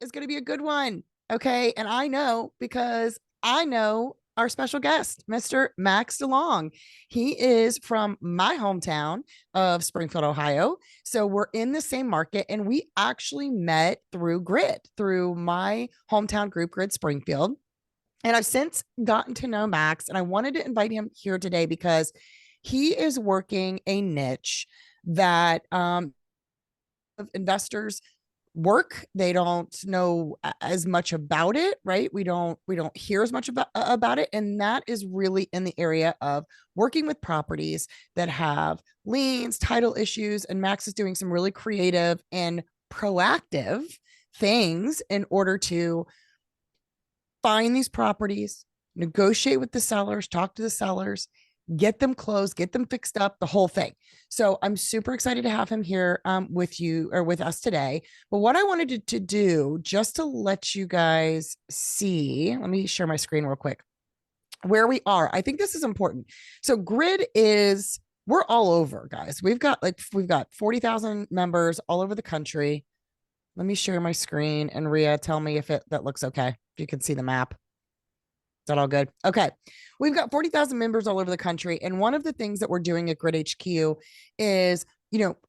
is going to be a good one. Okay. And I know because I know our special guest, Mr. Max DeLong. He is from my hometown of Springfield, Ohio. So we're in the same market and we actually met through Grid, through my hometown group, Grid Springfield. And I've since gotten to know Max, and I wanted to invite him here today because he is working a niche that investors work. They don't know as much about it, right? We don't hear as much about it, and that is really in the area of working with properties that have liens, title issues, and Max is doing some really creative and proactive things in order to find these properties, negotiate with the sellers, talk to the sellers, get them closed, get them fixed up, the whole thing. So I'm super excited to have him here with you or with us today. But what I wanted to do, just to let you guys see, let me share my screen real quick, where we are. I think this is important. So Grid is, we're all over, guys. We've got 40,000 members all over the country. Let me share my screen and Ria, tell me if that looks okay. If you can see the map. Is that all good? Okay. We've got 40,000 members all over the country. And one of the things that we're doing at Grid HQ is,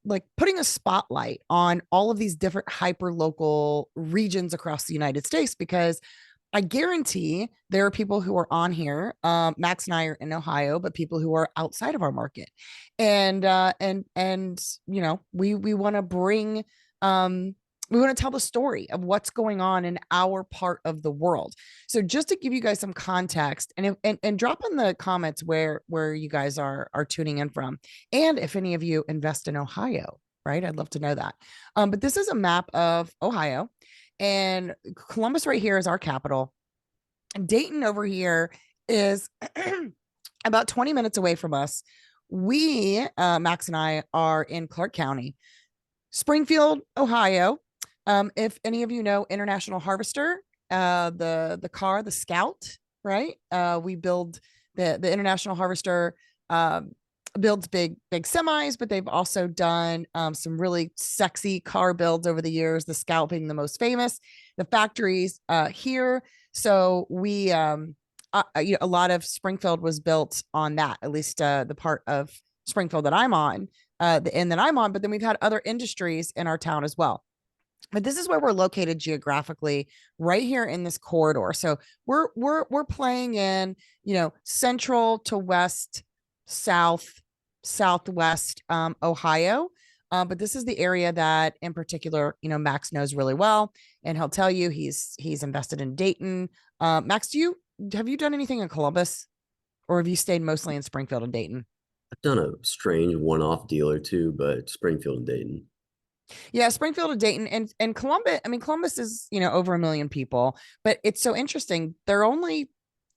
like putting a spotlight on all of these different hyper local regions across the United States, because I guarantee there are people who are on here. Max and I are in Ohio, but people who are outside of our market. And we want to bring we want to tell the story of what's going on in our part of the world. So just to give you guys some context, and drop in the comments where you guys are tuning in from, and if any of you invest in Ohio, right? I'd love to know that. But this is a map of Ohio, and Columbus right here is our capital. Dayton over here is about 20 minutes away from us. We, Max and I, are in Clark County. Springfield, Ohio. If any of you know International Harvester, the car, the Scout, right? We build the International Harvester builds big semis, but they've also done some really sexy car builds over the years. The Scout being the most famous. The factories here, so we a lot of Springfield was built on that. At least the part of Springfield that I'm on, the end that I'm on. But then we've had other industries in our town as well. But this is where we're located geographically, right here in this corridor. So we're playing in, central to west, south, southwest Ohio. But this is the area that in particular, Max knows really well. And he'll tell you he's invested in Dayton. Max, have you done anything in Columbus, or have you stayed mostly in Springfield and Dayton? I've done a strange one-off deal or two, but Springfield and Dayton. Yeah, Springfield and Dayton and Columbus. I mean, Columbus is, over a million people, but it's so interesting. They're only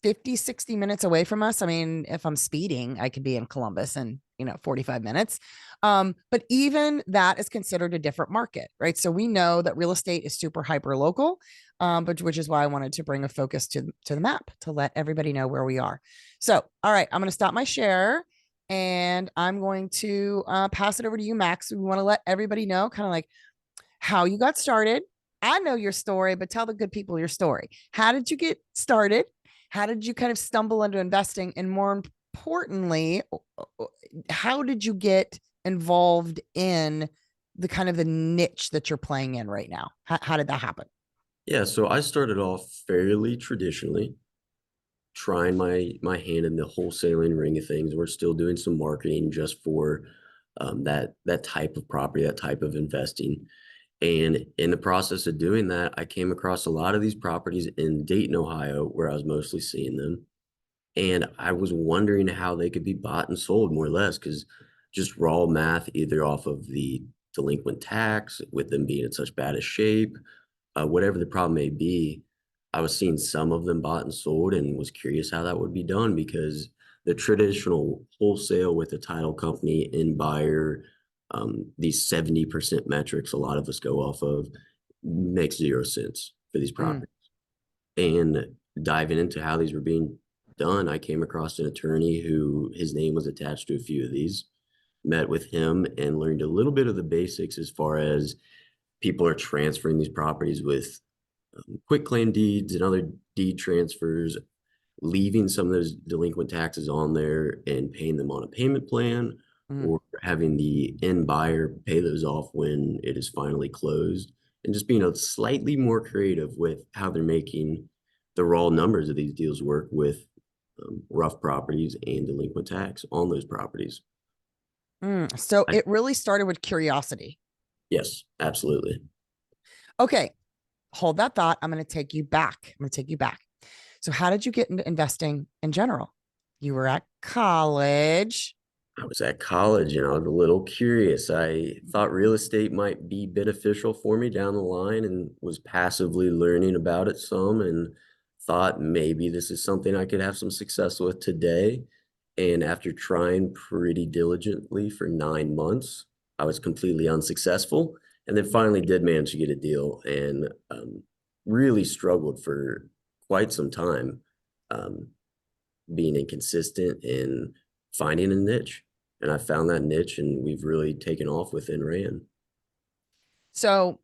50, 60 minutes away from us. I mean, if I'm speeding, I could be in Columbus in, 45 minutes. But even that is considered a different market, right? So we know that real estate is super hyper local, but which is why I wanted to bring a focus to the map to let everybody know where we are. So, all right, I'm going to stop my share and I'm going to pass it over to you, Max. We want to let everybody know kind of like how you got started. I know your story, but tell the good people your story. How did you get started? How did you kind of stumble into investing? And more importantly, how did you get involved in the kind of the niche that you're playing in right now? How did that happen? Yeah, so I started off fairly traditionally, trying my hand in the wholesaling ring of things. We're still doing some marketing just for that type of property, that type of investing. And in the process of doing that, I came across a lot of these properties in Dayton, Ohio, where I was mostly seeing them. And I was wondering how they could be bought and sold more or less, because just raw math, either off of the delinquent tax, with them being in such bad a shape, whatever the problem may be, I was seeing some of them bought and sold and was curious how that would be done, because the traditional wholesale with a title company and buyer, these 70% metrics a lot of us go off of, makes 0 sense for these Mm. properties. And diving into how these were being done, I came across an attorney who his name was attached to a few of these, met with him and learned a little bit of the basics as far as people are transferring these properties with quitclaim deeds and other deed transfers, leaving some of those delinquent taxes on there and paying them on a payment plan, Mm, or having the end buyer pay those off when it is finally closed, and just being a slightly more creative with how they're making the raw numbers of these deals work with rough properties and delinquent tax on those properties. So I, it really started with curiosity. yes, absolutely. Okay, hold that thought. I'm going to take you back. I'm going to take you back. So, how did you get into investing in general? You were at college. I was at college and I was a little curious. I thought real estate might be beneficial for me down the line and was passively learning about it some, and thought maybe this is something I could have some success with today. And after trying pretty diligently for 9 months, I was completely unsuccessful. And then finally did manage to get a deal, and really struggled for quite some time, um, being inconsistent and finding a niche. And I found that niche, and we've really taken off within Ran. So,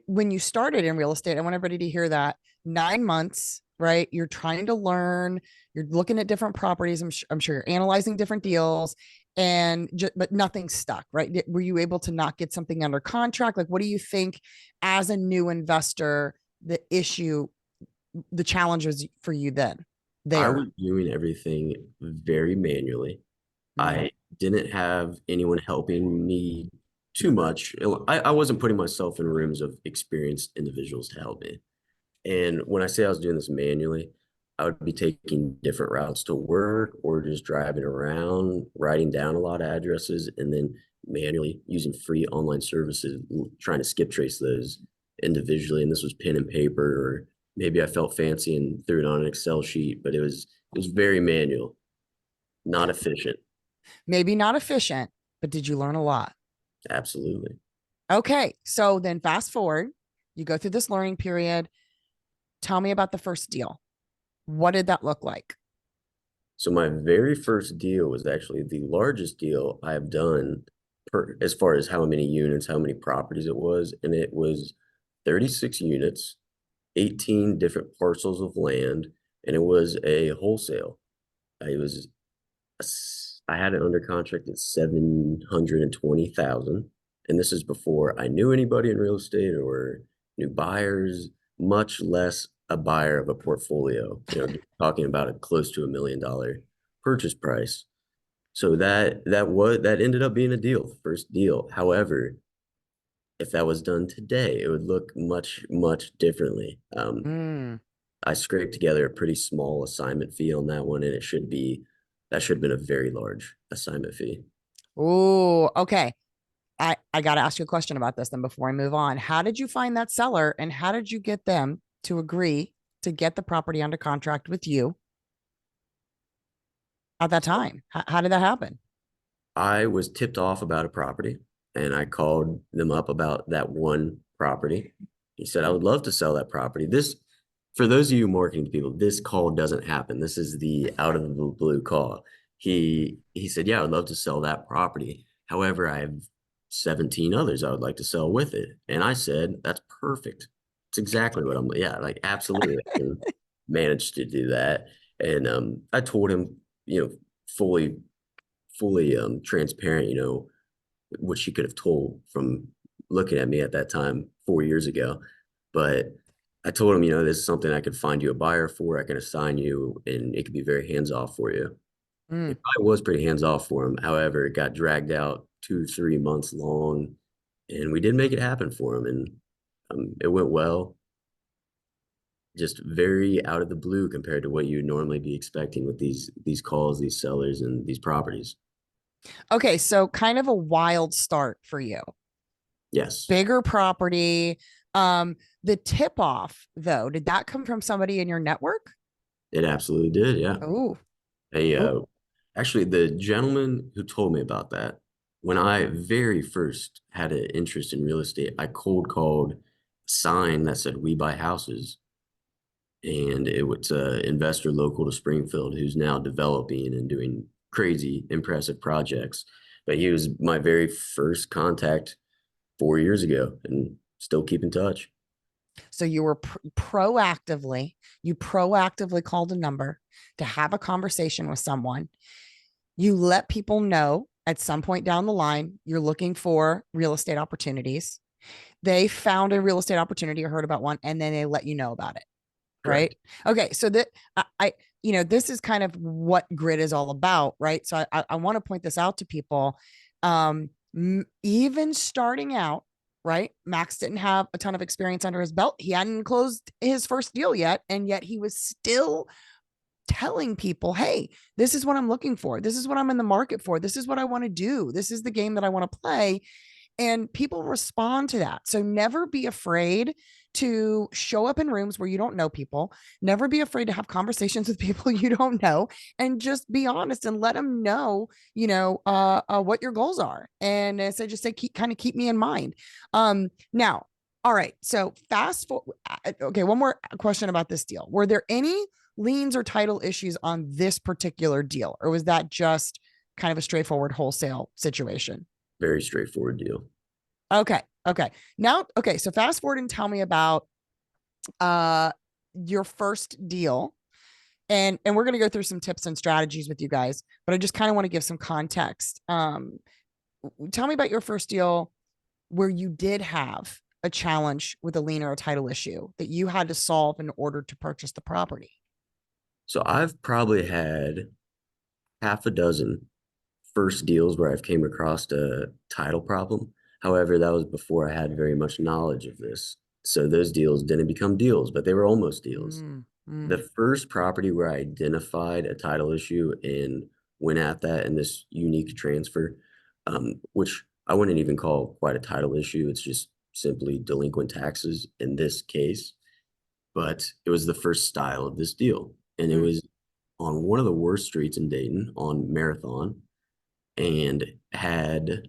when you started in real estate, I want everybody to hear that 9 months, right? You're trying to learn, you're looking at different properties. I'm sure you're analyzing different deals, but nothing stuck, right? Were you able to not get something under contract? Like, what do you think as a new investor, the issue, the challenges for you then I there? was doing everything very manually. Mm. I didn't have anyone helping me too much. I wasn't putting myself in rooms of experienced individuals to help me. And when I say I was doing this manually, I would be taking different routes to work or just driving around, writing down a lot of addresses, and then manually using free online services, trying to skip trace those individually. And this was pen and paper, or maybe I felt fancy and threw it on an Excel sheet, but it was very manual, not efficient. Maybe not efficient, but did you learn a lot? Absolutely. Okay. So then fast forward, you go through this learning period. Tell me about the first deal. What did that look like? So my very first deal was actually the largest deal I've done as far as how many units, how many properties it was, and it was 36 units, 18 different parcels of land, and it was a wholesale. It was I had it under contract at 720,000, and this is before I knew anybody in real estate or knew buyers, much less a buyer of a portfolio. Talking about a close to $1 million purchase price. So that ended up being a deal, first deal. However, if that was done today, it would look much, much differently. Mm. I scraped together a pretty small assignment fee on that one, and that should have been a very large assignment fee. Oh, okay. I got to ask you a question about this then before I move on. How did you find that seller and how did you get them to agree to get the property under contract with you at that time? How did that happen? I was tipped off about a property, and I called them up about that one property. He said, I would love to sell that property. For those of you marketing people, this call doesn't happen. This is the out of the blue call. He said, yeah, I would love to sell that property. However, I have 17 others I would like to sell with it. And I said, that's perfect. It's exactly what yeah, like absolutely. I can manage to do that. And I told him, fully transparent, what she could have told from looking at me at that time 4 years ago. But I told him, this is something I could find you a buyer for. I can assign you, and it could be very hands off for you. Mm. It probably was pretty hands off for him. However, it got dragged out 2, 3 months long, and we did make it happen for him, and it went well. Just very out of the blue compared to what you'd normally be expecting with these calls, these sellers, and these properties. Okay, so kind of a wild start for you. Yes, Bigger property. The tip off though, did that come from somebody in your network? it absolutely did. Yeah. Oh, Hey, oh, actually, the gentleman who told me about that, when I very first had an interest in real estate, I cold called a sign that said "We buy houses," and it was an investor local to Springfield who's now developing and doing crazy, impressive projects. But he was my very first contact 4 years ago, and still keep in touch. So you were proactively, you proactively called a number to have a conversation with someone. You let people know at some point down the line you're looking for real estate opportunities. They found a real estate opportunity or heard about one, and then they let you know about it. Right. Correct. Okay. So that this is kind of what grit is all about. Right. So I want to point this out to people. Even starting out, right? Max didn't have a ton of experience under his belt. He hadn't closed his first deal yet. And yet he was still telling people, hey, this is what I'm looking for. This is what I'm in the market for. This is what I want to do. This is the game that I want to play. And people respond to that. So never be afraid to show up in rooms where you don't know people. Never be afraid to have conversations with people you don't know, and just be honest and let them know, what your goals are. And so just say, keep me in mind. Now, all right. So fast forward. Okay. One more question about this deal. Were there any liens or title issues on this particular deal, or was that just kind of a straightforward wholesale situation? Very straightforward deal. Okay. Okay. Now, okay. So fast forward and tell me about uh your first deal. And we're gonna go through some tips and strategies with you guys, but I just kind of want to give some context. Tell me about your first deal where you did have a challenge with a lien or a title issue that you had to solve in order to purchase the property. So I've probably had half a dozen first deals where I've came across a title problem. However, that was before I had very much knowledge of this. So those deals didn't become deals, but they were almost deals. Mm, mm, The first property where I identified a title issue and went at that in this unique transfer, which I wouldn't even call quite a title issue. It's just simply delinquent taxes in this case. But it was the first style of this deal. And it mm, was on one of the worst streets in Dayton on Marathon, and had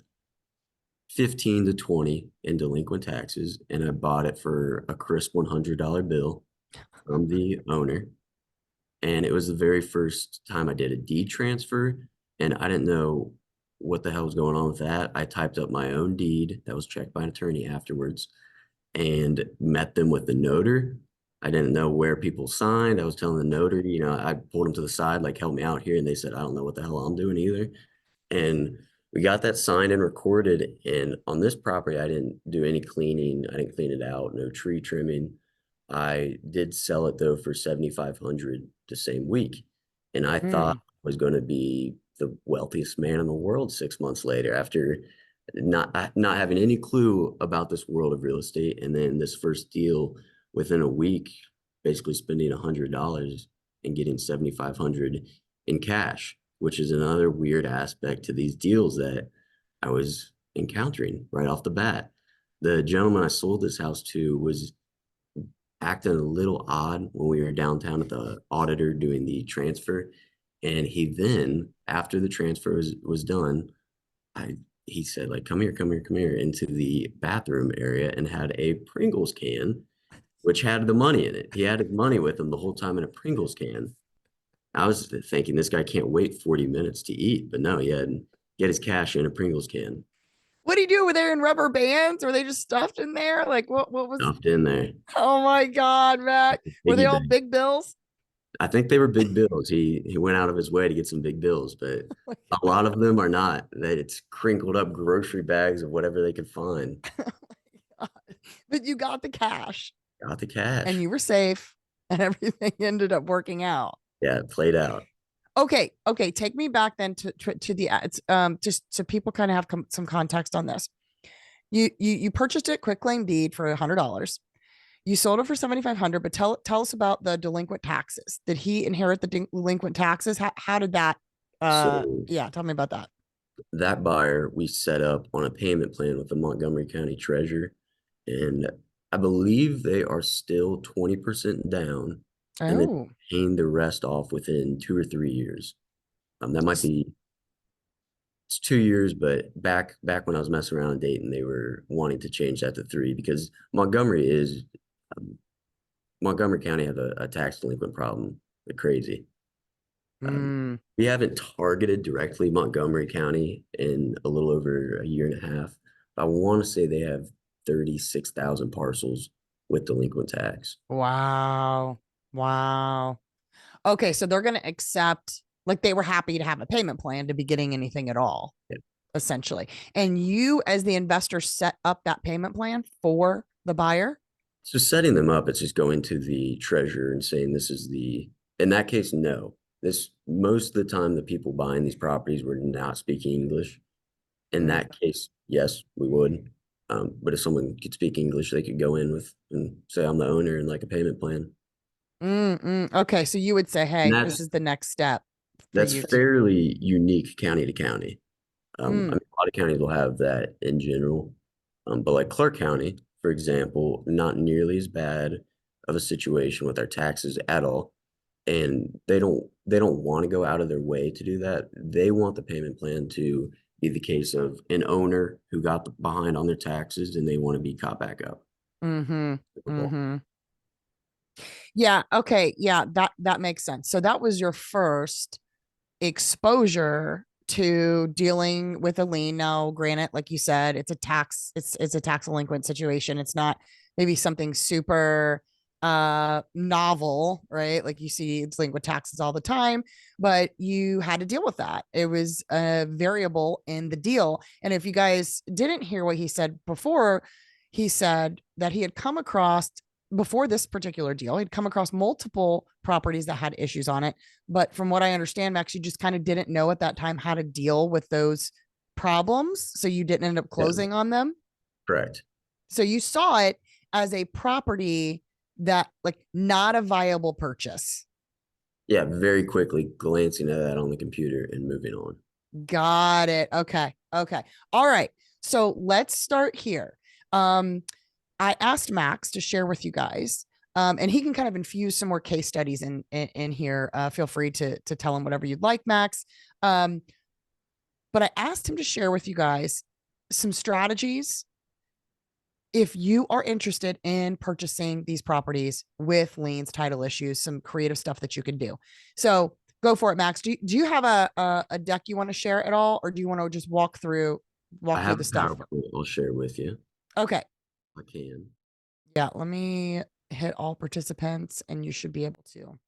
15 to 20 in delinquent taxes. And I bought it for a crisp $100 bill from the owner. And it was the very first time I did a deed transfer. And I didn't know what the hell was going on with that. I typed up my own deed that was checked by an attorney afterwards and met them with the notary. I didn't know where people signed. I was telling the notary, I pulled them to the side, like, help me out here. And they said, I don't know what the hell I'm doing either. And we got that signed and recorded. And on this property, I didn't do any cleaning. I didn't clean it out, no tree trimming. I did sell it though for 7,500 the same week. And I thought mm, I was going to be the wealthiest man in the world 6 months later after not having any clue about this world of real estate. And then this first deal within a week, basically spending $100 and getting 7,500 in cash, which is another weird aspect to these deals that I was encountering right off the bat. The gentleman I sold this house to was acting a little odd when we were downtown at the auditor doing the transfer. And he then, after the transfer was done, he said, like, come here, come here, come here into the bathroom area and had a Pringles can, which had the money in it. He had his money with him the whole time in a Pringles can. I was thinking this guy can't wait 40 minutes to eat, but no, he had get his cash in a Pringles can what do you do? Were they in rubber bands? Were they just stuffed in there? Like what was? stuffed in there. Oh my God, Matt. Were they Piggy all bank. big bills? I think they were big bills. He went out of his way to get some big bills, but a lot of them are not. That it's crinkled up grocery bags of whatever they could find. But you got the cash Got the and cash. you were safe and everything ended up working out. Yeah, it played out. Okay, okay, take me back then to the ads. Just so people kind of have some context on this. You purchased it quick claim deed for $100. You sold it for 7,500. But tell us about the delinquent taxes. Did he inherit the delinquent taxes? How did that? So Yeah, tell me about that. that buyer we set up on a payment plan with the Montgomery County Treasurer, and I believe they are still 20% down, and then Oh, paying the rest off within 2 or 3 years. That might be it's 2 years, but back when I was messing around in Dayton, they were wanting to change that to three because um, Montgomery County has a tax delinquent problem. They're crazy. Um, mm, we haven't targeted directly Montgomery County in a little over a year and a half. I want to say they have 36,000 parcels with delinquent tax. Wow. Wow. Okay, so they're going to accept, like they were happy to have a payment plan to be getting anything at all, Yeah. essentially. And you, as the investor, set up that payment plan for the buyer. So setting them up, it's just going to the treasurer and saying this is the, in that case, no. This most of the time the people buying these properties were not speaking English. In Mm, that case, yes, we would. But if someone could speak English, they could go in with and say, I'm the owner and like a payment plan. Okay, so you would say, And hey, this is the next step for that's you to. fairly unique county to county. I Mm, mean, a lot of counties will have that in general. But like Clark County, for example, not nearly as bad of a situation with our taxes at all. And they don't want to go out of their way to do that. They want the payment plan to be the case of an owner who got behind on their taxes and they want to be caught back up. mm-hmm. Mm-hmm. Yeah. Okay. Yeah. That makes sense. So that was your first exposure to dealing with a lien. Now, granted, like you said, it's a tax delinquent situation. It's not maybe something super novel, right? Like you see delinquent taxes all the time, but you had to deal with that. It was a variable in the deal. And if you guys didn't hear what he said before, he said that he had come across before this particular deal, he'd come across multiple properties that had issues on it. But from what I understand, Max, you just kind of didn't know at that time how to deal with those problems. So you didn't end up Yeah, closing on them. correct. So you saw it as a property that, like, not a viable purchase. Yeah, very quickly glancing at that on the computer and moving on. Got it. Okay. Okay. All right. So let's start here. I asked Max to share with you guys, and he can kind of infuse some more case studies in here. Feel free to tell him whatever you'd like, Max. Um, but I asked him to share with you guys some strategies if you are interested in purchasing these properties with liens, title issues, some creative stuff that you can do. So go for it, Max. Do you have a deck you want to share at all, or do you want to just I walk through have the a stuff? PowerPoint I'll share with you. Okay. I can. Yeah, let me hit all participants and you should be able to.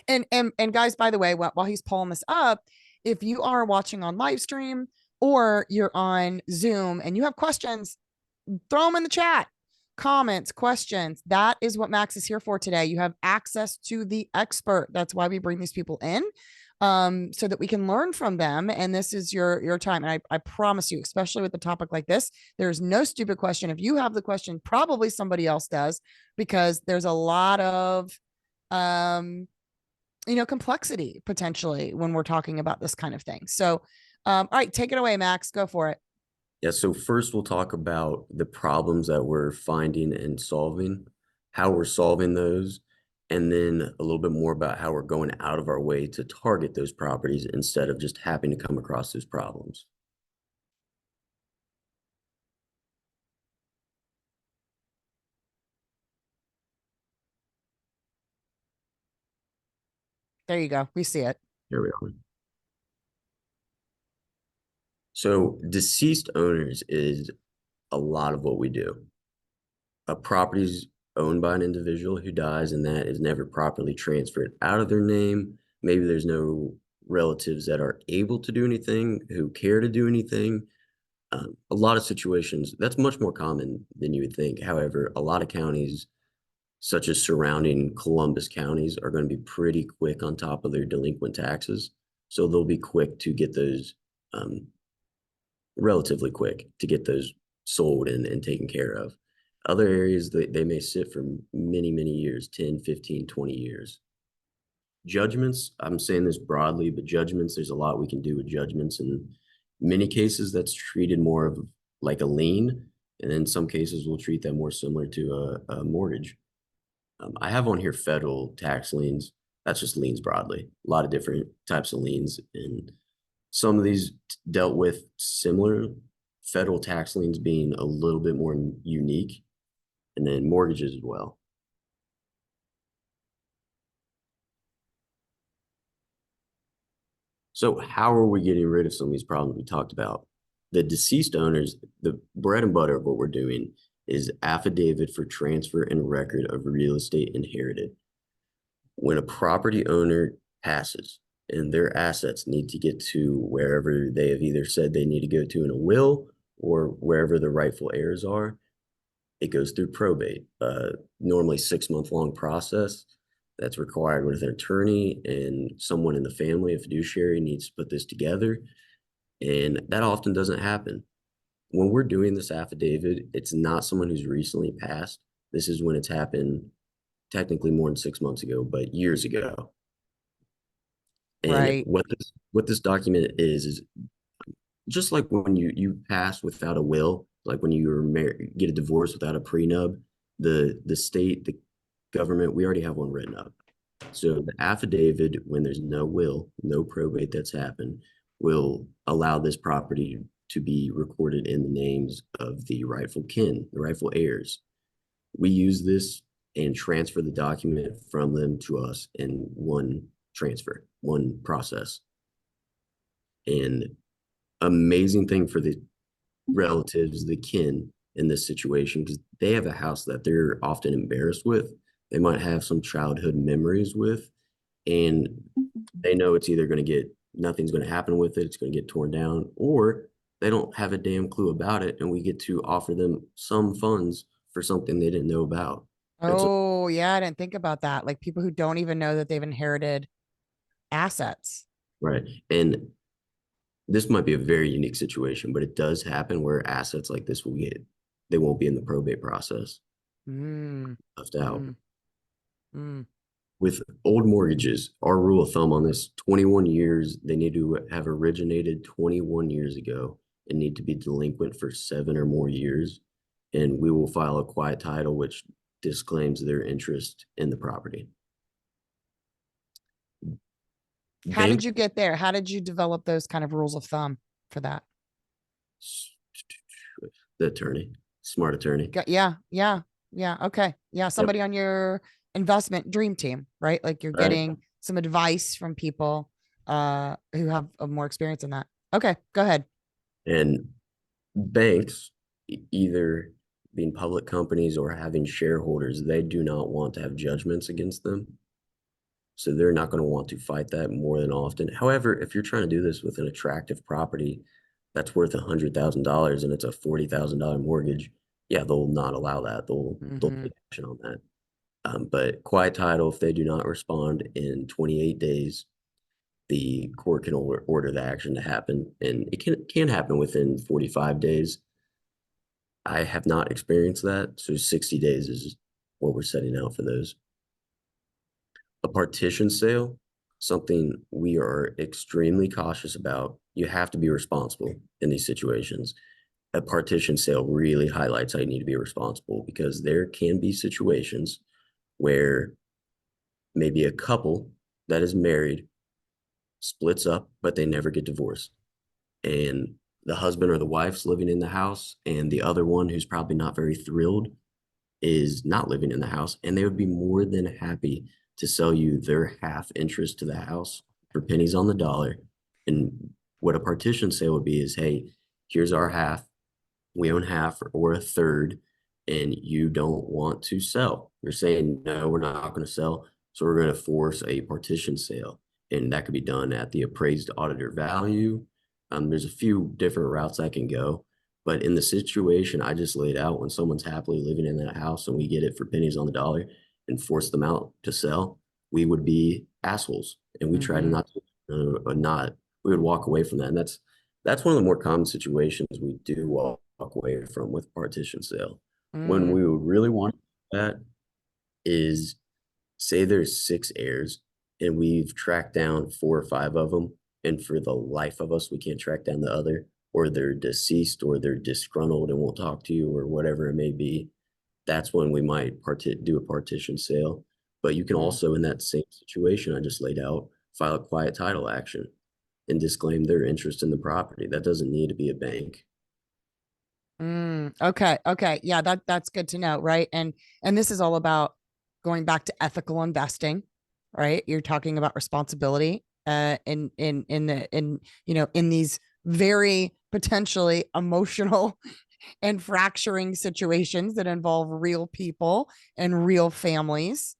And guys, by the way, while he's pulling this up, if you are watching on live stream or you're on Zoom and you have questions, throw them in the chat. Comments, questions. That is what Max is here for today. You have access to the expert. That's why we bring these people in. So that we can learn from them. And this is your time. And I promise you, especially with a topic like this, there's no stupid question. If you have the question, probably somebody else does, because there's a lot of um complexity potentially when we're talking about this kind of thing. So all right, take it away, Max. Go for it. Yeah, so first we'll talk about the problems that we're finding and solving, how we're solving those, and then a little bit more about how we're going out of our way to target those properties instead of just happening to come across those problems. There you go. We see it. Here we are. So deceased owners is a lot of what we do. A property's owned by an individual who dies and that is never properly transferred out of their name. Maybe there's no relatives that are able to do anything, who care to do anything. A lot of situations, that's much more common than you would think. However, a lot of counties, such as surrounding Columbus counties, are going to be pretty quick on top of their delinquent taxes. So they'll be quick to get those, relatively quick to get those sold and taken care of. Other areas, they may sit for many, many years, 10, 15, 20 years. Judgments, I'm saying this broadly, but judgments, there's a lot we can do with judgments. In many cases, that's treated more of like a lien. And in some cases, we'll treat that more similar to a mortgage. I have on here federal tax liens. That's just liens broadly. A lot of different types of liens. And some of these dealt with similar, federal tax liens being a little bit more unique, and then mortgages as well. So how are we getting rid of some of these problems we talked about? The deceased owners, the bread and butter of what we're doing is affidavit for transfer and record of real estate inherited. When a property owner passes and their assets need to get to wherever they have either said they need to go to in a will or wherever the rightful heirs are, it goes through probate. Normally 6 month long process that's required with an attorney and someone in the family, a fiduciary needs to put this together. And that often doesn't happen. When we're doing this affidavit, it's not someone who's recently passed. This is when it's happened technically more than 6 months ago, but years ago. And Right. what this document is just like when you pass without a will, like when you get a divorce without a prenup, the state, the government, we already have one written up. So the affidavit, when there's no will, no probate that's happened, will allow this property to be recorded in the names of the rightful kin, the rightful heirs. We use this and transfer the document from them to us in one transfer, one process. And amazing thing for the relatives, the kin in this situation, because they have a house that they're often embarrassed with. They might have some childhood memories with, and they know it's either going to get, nothing's going to happen with it, it's going to get torn down, or they don't have a damn clue about it, and we get to offer them some funds for something they didn't know about. It's Oh, yeah, I didn't think about that. Like people who don't even know that they've inherited assets. right. And this might be a very unique situation, but it does happen where assets like this they won't be in the probate process, Mm, left out. mm, mm. With old mortgages, our rule of thumb on this, 21 years, they need to have originated 21 years ago and need to be delinquent for 7 or more years. And we will file a quiet title, which disclaims their interest in the property. How did Bank, you get there? How did you develop those kind of rules of thumb for that? the attorney, smart attorney. Yeah, yeah, yeah. Okay. Yeah. Yep. Somebody on your investment dream team, right? Like you're Right. getting some advice from people who have more experience in that. Okay, go ahead. And banks, either being public companies or having shareholders, they do not want to have judgments against them. So they're not going to want to fight that more than often. However, if you're trying to do this with an attractive property that's worth $100,000 and it's a $40,000 mortgage, yeah, they'll not allow that. They'll Hmm. take action on that. But quiet title, if they do not respond in 28 days, the court can order the action to happen, and it can happen within 45 days. I have not experienced that, so 60 days is what we're setting out for those. A partition sale, something we are extremely cautious about. You have to be responsible in these situations. A partition sale really highlights how you need to be responsible, because there can be situations where maybe a couple that is married splits up, but they never get divorced. And the husband or the wife's living in the house, and the other one, who's probably not very thrilled, is not living in the house, and they would be more than happy to sell you their half interest to the house for pennies on the dollar. And what a partition sale would be is, hey, here's our half, we own half or a third, and you don't want to sell. You're saying, no, we're not going to sell. So we're going to force a partition sale. And that could be done at the appraised auditor value. There's a few different routes I can go. But in the situation I just laid out, when someone's happily living in that house and we get it for pennies on the dollar and force them out to sell, we would be assholes. And we try to Hmm. we would walk away from that. And that's one of the more common situations we do walk away from with partition sale. When Mm, we would really want that is, say there's 6 heirs and we've tracked down 4 or 5 of them, and for the life of us we can't track down the other, or they're deceased, or they're disgruntled and won't talk to you, or whatever it may be. That's when we might do a partition sale. But you can mm, also, in that same situation I just laid out, file a quiet title action and disclaim their interest in the property. That doesn't need to be a bank. okay. Okay. Yeah, that's good to know, right? And this is all about going back to ethical investing, right? You're talking about responsibility in the in you know in these very potentially emotional and fracturing situations that involve real people and real families.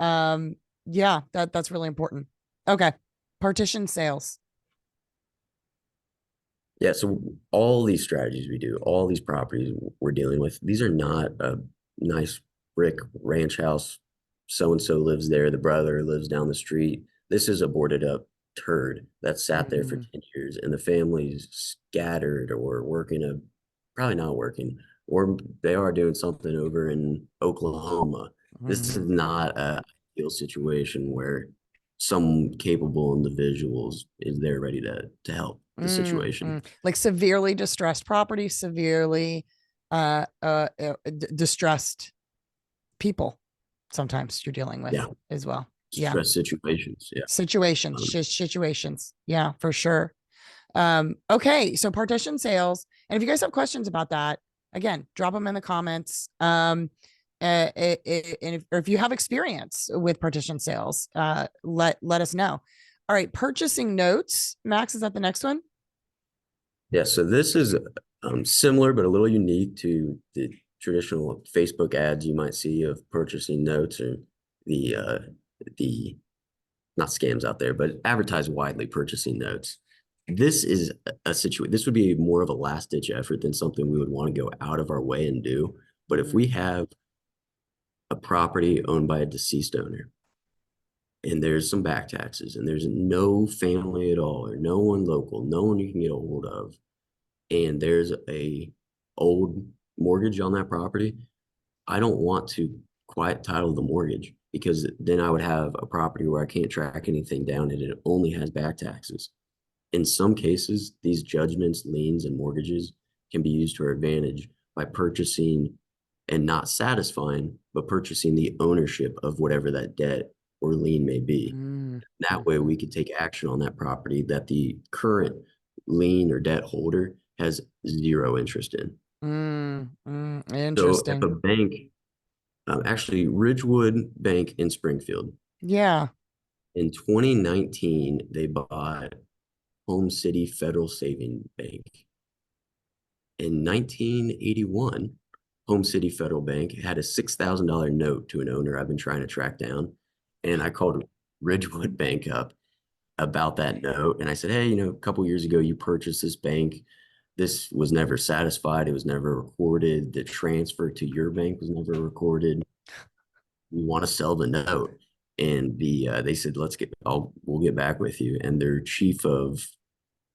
Um, yeah, that's really important. Okay. Partition sales. Yeah, so all these strategies we do, all these properties we're dealing with, these are not a nice brick ranch house. So and so lives there, the brother lives down the street. This is a boarded up turd that sat there for Mm, 10 years and the family's scattered or probably not working, or they are doing something over in Oklahoma. This is mm, not a ideal situation where some capable individuals is there ready to help the situation. Like severely distressed property, severely distressed people sometimes you're dealing with Yeah, as well. Yeah. stress situations. Yeah. Situations, Um, situations. Yeah, for sure. Okay, so partition sales. And if you guys have questions about that, again, drop them in the comments. And if you have experience with partition sales, let us know. All right, purchasing notes. Max, is that the next one? yeah. So this is similar, but a little unique to the traditional Facebook ads you might see of purchasing notes or the not scams out there, but advertise widely purchasing notes. This is a situation. This would be more of a last ditch effort than something we would want to go out of our way and do. But if we Mm, have a property owned by a deceased owner and there's some back taxes and there's no family at all or no one local, no one you can get a hold of, and there's a old mortgage on that property, I don't want to quiet title the mortgage because then I would have a property where I can't track anything down and it only has back taxes. In some cases, these judgments, liens, and mortgages can be used to our advantage by purchasing and not satisfying, but purchasing the ownership of whatever that debt or lien may be. mm, That way, mhm, we could take action on that property that the current lien or debt holder has zero interest in. So, if interesting. a bank, actually, Ridgewood Bank in Springfield, Yeah. in 2019, they bought Home City Federal Saving Bank. In 1981, Home City Federal Bank had a $6,000 note to an owner I've been trying to track down. And I called Ridgewood Bank up about that note. And I said, hey, a couple years ago, you purchased this bank. This was never satisfied. It was never recorded. The transfer to your bank was never recorded. We want to sell the note. And they said, we'll get back with you. And their chief of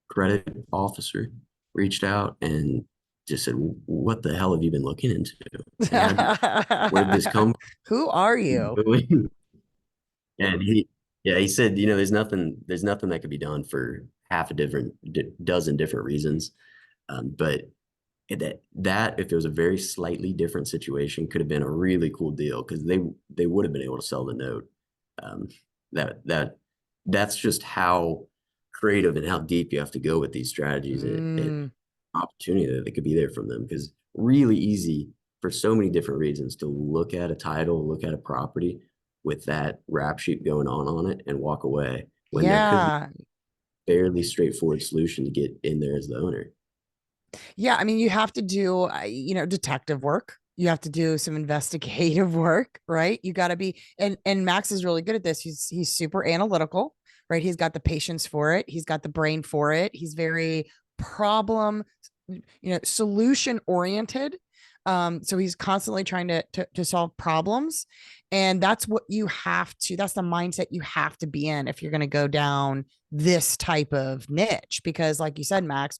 credit officer reached out and just said, what the hell have you been looking into? And where'd this come Who are you? from? And yeah, he said, there's nothing that could be done for half a dozen different reasons. But that if it was a very slightly different situation, could have been a really cool deal because they would have been able to sell the note. Um, that that that's just how creative and how deep you have to go with these strategies. It Mm, opportunity that could be there from them because really easy for so many different reasons to look at a title, look at a property with that rap sheet going on it and walk away when there could be yeah. a fairly straightforward solution to get in there as the owner. Yeah, I mean, you have to do, detective work. You have to do some investigative work, right? You got to be, and Max is really good at this. He's super analytical, right? He's got the patience for it. He's got the brain for it. He's very problem, solution oriented. So he's constantly trying to solve problems, and that's what you have to. That's the mindset you have to be in if you're going to go down this type of niche, because, like you said, Max,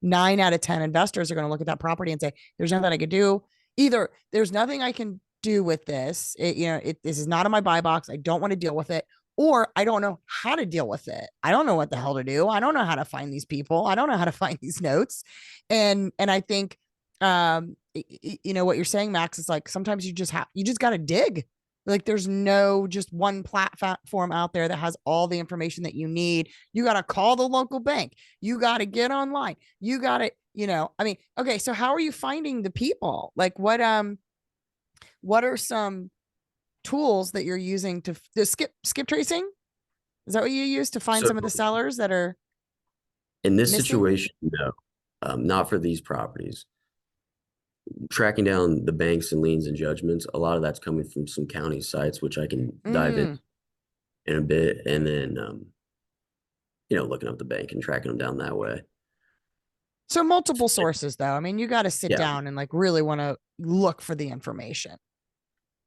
9 out of 10 investors are going to look at that property and say, there's nothing I could do. Either there's nothing I can do with this. This is not in my buy box. I don't want to deal with it. Or I don't know how to deal with it. I don't know what the hell to do. I don't know how to find these people. I don't know how to find these notes. And I think, what you're saying, Max, is like sometimes you just got to dig. Like there's no just one platform out there that has all the information that you need. You got to call the local bank. You got to get online. You got to, I mean, okay, so how are you finding the people? Like what are some tools that you're using to skip tracing? Is that what you use to find So some of the sellers that are in this missing? situation, no, not for these properties. tracking down the banks and liens and judgments, a lot of that's coming from some county sites, which I can dive Mm. in a bit, and then looking up the bank and tracking them down that way. So multiple sources though. I mean, you got to sit Yeah, down and like really want to look for the information.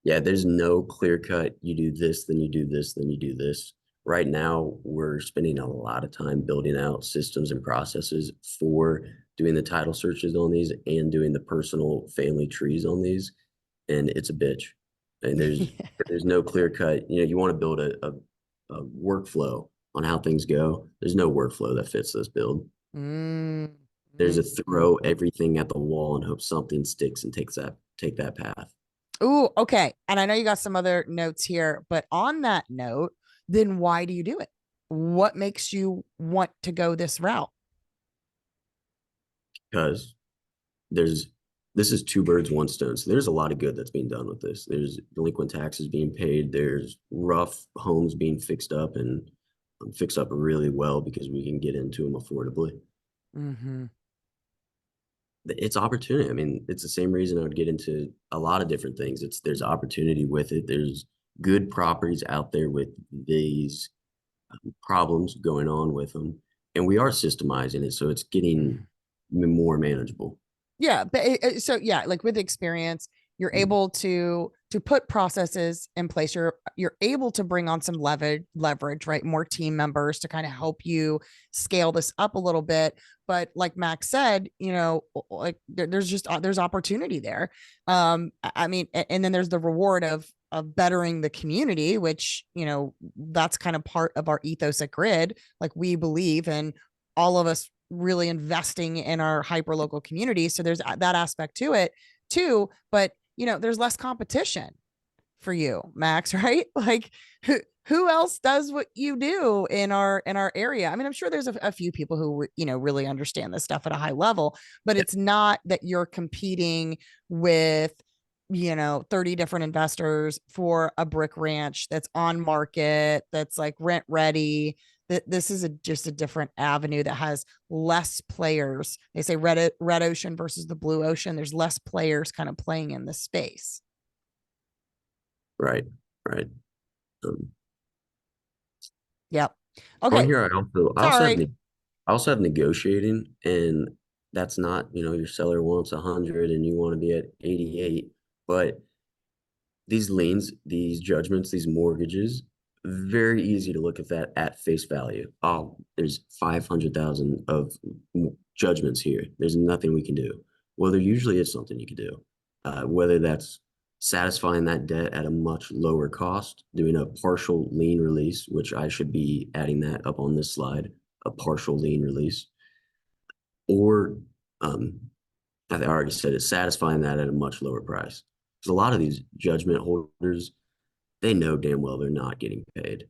yeah. There's no clear cut. You do this, then you do this, then you do this. Right now, we're spending a lot of time building out systems and processes for doing the title searches on these and doing the personal family trees on these, and it's a bitch. And there's no clear cut. You want to build a workflow on how things go. There's no workflow that fits this build. Mm, There's mm, a mm. throw everything at the wall and hope something sticks and take that path. Ooh, okay. And I know you got some other notes here, but on that note, then why do you do it? What makes you want to go this route? Because there's this is two birds, one stone. So there's a lot of good that's being done with this. There's delinquent taxes being paid. There's rough homes being fixed up and fixed up really well because we can get into them affordably. Mm-hmm. It's opportunity. I mean, it's the same reason I would get into a lot of different things. There's opportunity with it. There's good properties out there with these problems going on with them, and we are systemizing it so it's getting Mm-hmm. more manageable. Yeah, but so yeah, like with experience, you're able to put processes in place. You're able to bring on some leverage, right? More team members to kind of help you scale this up a little bit. But like Max said, like there's just there's opportunity there. I mean, and then there's the reward of bettering the community, which that's kind of part of our ethos at Grid. Like we believe in all of us really investing in our hyper local community. So there's that aspect to it too. But there's less competition for you, Max, right? Like who else does what you do in our area? I mean, I'm sure there's a few people who really understand this stuff at a high level, but it's not that you're competing with 30 different investors for a brick ranch that's on market, that's like rent ready. That this is just a different avenue that has less players. They say red ocean versus the blue ocean. There's less players kind of playing in this space. Right, right. Um, Yep. on Okay. here, Sorry. I also have negotiating, and that's not your seller wants 100 and you want to be at 88, but these liens, these judgments, these mortgages, very easy to look at that at face value. Oh, there's 500,000 of judgments here. There's nothing we can do. Well, there usually is something you can do, whether that's satisfying that debt at a much lower cost, doing a partial lien release, which I should be adding that up on this slide, a partial lien release, or um, I already said it, satisfying that at a much lower price. Because a lot of these judgment holders, they know damn well they're not getting paid.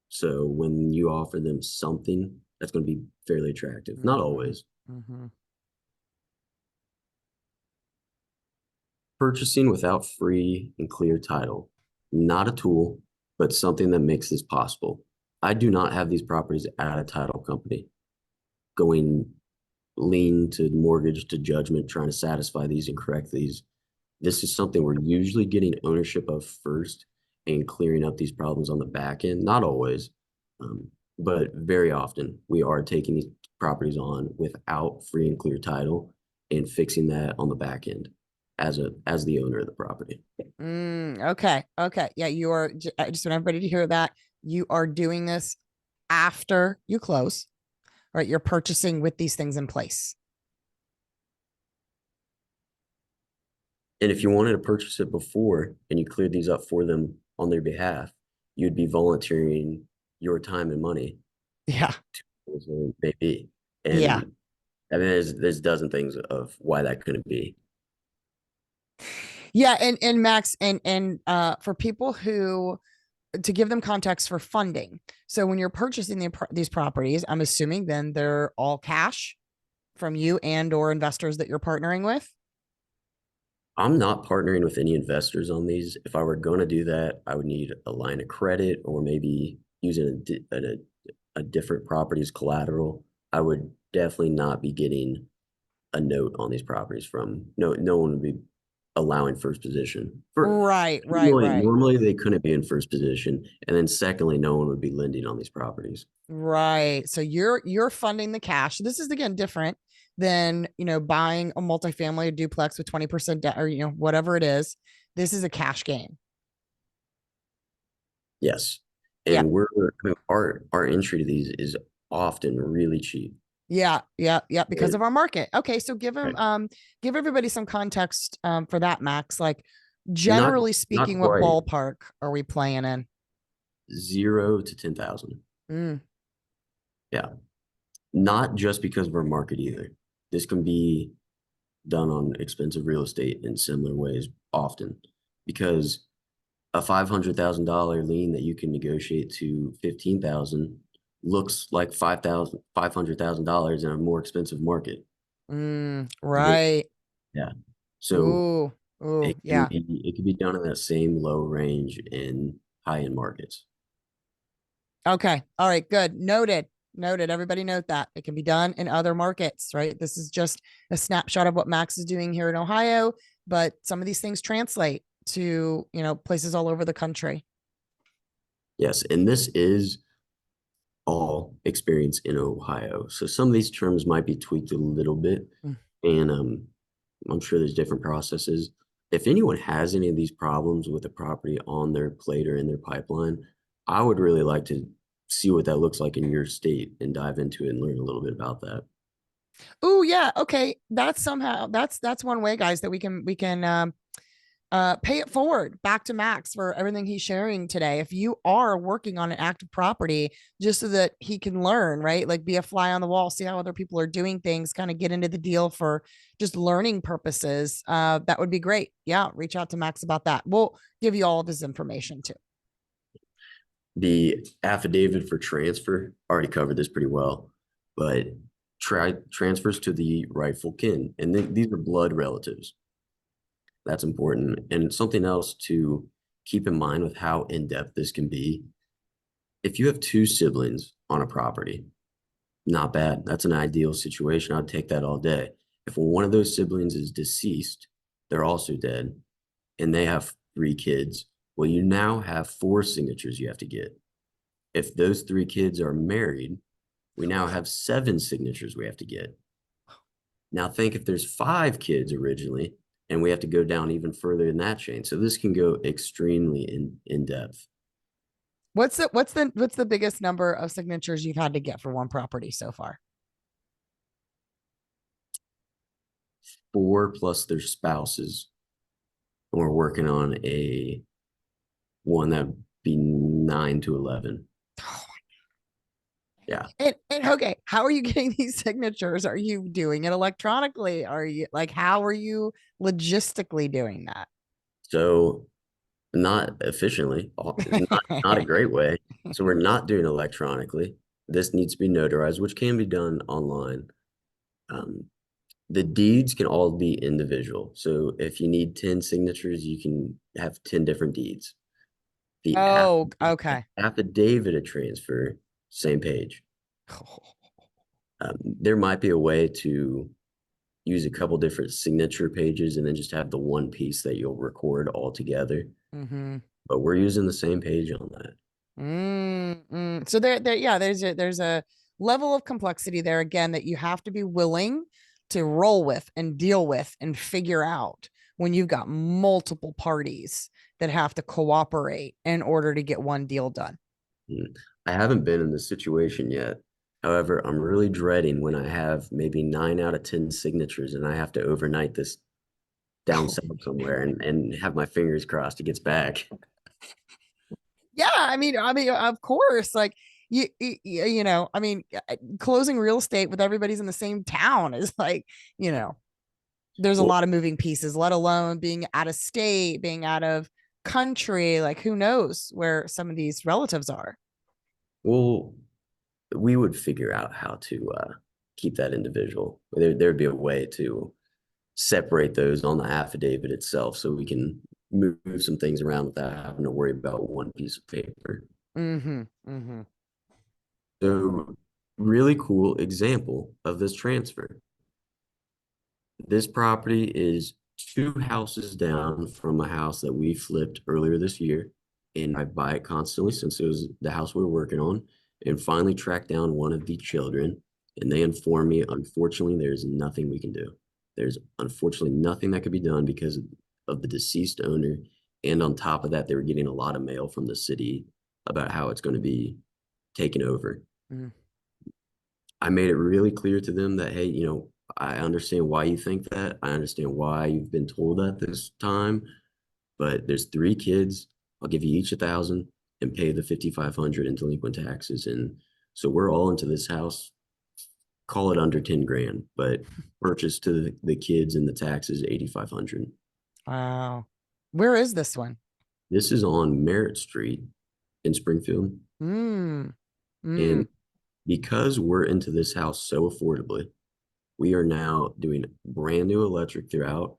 So when you offer them something, that's going to be fairly attractive. Not Mm-hmm. always. Mm-hmm. Purchasing without free and clear title, not a tool, but something that makes this possible. I do not have these properties at a title company going lien to mortgage to judgment, trying to satisfy these and correct these. This is something we're usually getting ownership of first and clearing up these problems on the back end. Not always, but very often we are taking these properties on without free and clear title and fixing that on the back end as the owner of the property. Okay. Okay. Yeah, you are. I just want everybody to hear that you are doing this after you close, right? You're purchasing with these things in place. And if you wanted to purchase it before and you cleared these up for them on their behalf, you'd be volunteering your time and money Yeah. to maybe. Yeah. And I mean, there's a dozen things of why that couldn't be. Yeah. And Max, and for people who, to give them context for funding. So when you're purchasing these properties, I'm assuming then they're all cash from you and or investors that you're partnering with. I'm not partnering with any investors on these. If I were going to do that, I would need a line of credit or maybe using a different property as collateral. I would definitely not be getting a note on these properties from no one would be allowing first position. Right, right, right. Normally they couldn't be in first position, and then secondly, no one would be lending on these properties. Right. So you're funding the cash. This is again different than, buying a multifamily, a duplex with 20% debt or, whatever it is. This is a cash game. Yes, Yeah. and our entry to these is often really cheap. Yeah, yeah, yeah, because And of our market. Okay, so right, give everybody some context for that, Max. Like not generally not speaking, what quite ballpark are we playing in? 0 to 10,000. Mm, Yeah, not just because of our market either. This can be done on expensive real estate in similar ways often because a $500,000 lien that you can negotiate to 15,000 looks like $500,000 in a more expensive market. right. Yeah. So Ooh, ooh, yeah. it can be done in that same low range in high end markets. Okay. All right. Good. Noted. Noted. Everybody note that it can be done in other markets, right? This is just a snapshot of what Max is doing here in Ohio, but some of these things translate to, places all over the country. Yes, and this is all experience in Ohio. So some of these terms might be tweaked a little bit, Mm. and I'm sure there's different processes. If anyone has any of these problems with a property on their plate or in their pipeline, I would really like to see what that looks like in your state and dive into it and learn a little bit about that. Oh, yeah. Okay. That's one way, guys, that we can pay it forward back to Max for everything he's sharing today. If you are working on an active property, just so that he can learn, right? Like be a fly on the wall, see how other people are doing things, kind of get into the deal for just learning purposes. That would be great. Yeah, reach out to Max about that. We'll give you all of his information too. The affidavit for transfer already covered this pretty well, but transfers to the rightful kin, and these are blood relatives. That's important. And something else to keep in mind with how in depth this can be. If you have two siblings on a property, not bad. That's an ideal situation. I'd take that all day. If one of those siblings is deceased, they're also dead, and they have three kids, well, you now have four signatures you have to get. If those three kids are married, we now have seven signatures we have to get. Now think if there's five kids originally, and we have to go down even further in that chain. So this can go extremely in depth. What's the biggest number of signatures you've had to get for one property so far? Four plus their spouses. And we're working on a one that would be 9 to 11. Yeah. And okay, how are you getting these signatures? Are you doing it electronically? Are you like, how are you logistically doing that? So not efficiently, not a great way. So we're not doing electronically. This needs to be notarized, which can be done online. Um, the deeds can all be individual. So if you need 10 signatures, you can have 10 different deeds. The Oh, okay. affidavit of transfer, same page. There might be a way to use a couple different signature pages and then just have the one piece that you'll record all together. Mm-hmm. But we're using the same page on that. So yeah, there's a level of complexity there again that you have to be willing to roll with and deal with and figure out when you've got multiple parties that have to cooperate in order to get one deal done. Mm. I haven't been in this situation yet. However, I'm really dreading when I have maybe 9 out of 10 signatures and I have to overnight this down south somewhere and have my fingers crossed it gets back. Yeah, I mean, of course, like I mean, closing real estate with everybody's in the same town is like, you know, there's a Well, lot of moving pieces, let alone being out of state, being out of country. Like, who knows where some of these relatives are? well, we would figure out how to keep that individual. There'd be a way to separate those on the affidavit itself so we can move some things around without having to worry about one piece of paper. Mm-hmm. Mm-hmm. So, really cool example of this transfer. This property is two houses down from a house that we flipped earlier this year. And I buy it constantly since it was the house we were working on, and finally tracked down one of the children. And they informed me, unfortunately, there's nothing we can do. There's unfortunately nothing that could be done because of the deceased owner. And on top of that, they were getting a lot of mail from the city about how it's going to be taken over. Mm. I made it really clear to them that, hey, I understand why you think that. I understand why you've been told that this time, but there's three kids. I'll give you each 1,000 and pay the 5,500 in delinquent taxes. And so we're all into this house, call it under 10 grand, but purchase to the kids and the taxes, 8,500. Wow. Where is this one? This is on Merritt Street in Springfield. Mm. Mm. And because we're into this house so affordably, we are now doing brand new electric throughout,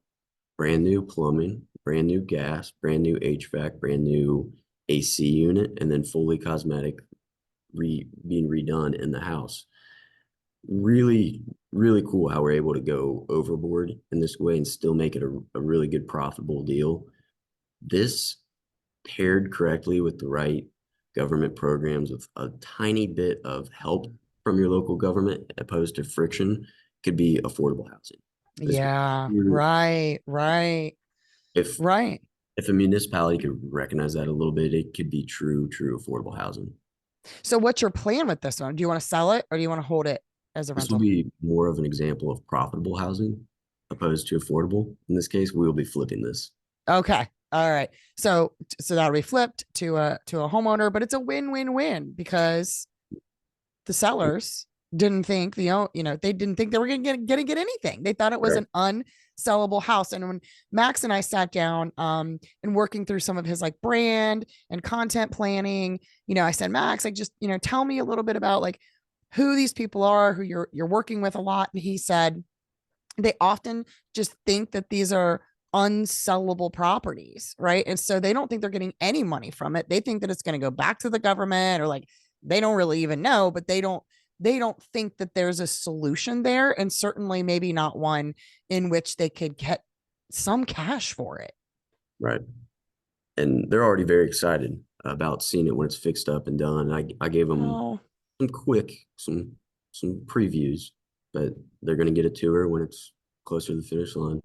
brand new plumbing, brand new gas, brand new HVAC, brand new AC unit, and then fully cosmetic being redone in the house. Really, really cool how we're able to go overboard in this way and still make it a really good profitable deal. This paired correctly with the right government programs with a tiny bit of help from your local government opposed to friction could be affordable housing. This Yeah, right, right, if right. if a municipality could recognize that a little bit, it could be true affordable housing. So what's your plan with this one? Do you want to sell it or do you want to hold it as a This will rental? be more of an example of profitable housing opposed to affordable. In this case, we will be flipping this. Okay. All right. So that'll be flipped to a homeowner, but it's a win-win-win because the sellers didn't think they didn't think they were gonna get anything. They thought it was Correct. an unsellable house. And when Max and I sat down and working through some of his like brand and content planning, I said, Max, like just tell me a little bit about like who these people are, who you're working with a lot. And he said they often just think that these are unsellable properties, right? And so they don't think they're getting any money from it. They think that it's going to go back to the government or like they don't really even know, but they don't think that there's a solution there, and certainly maybe not one in which they could get some cash for it. Right. And they're already very excited about seeing it when it's fixed up and done. I gave them Oh, some quick, some previews, but they're going to get a tour when it's closer to the finish line.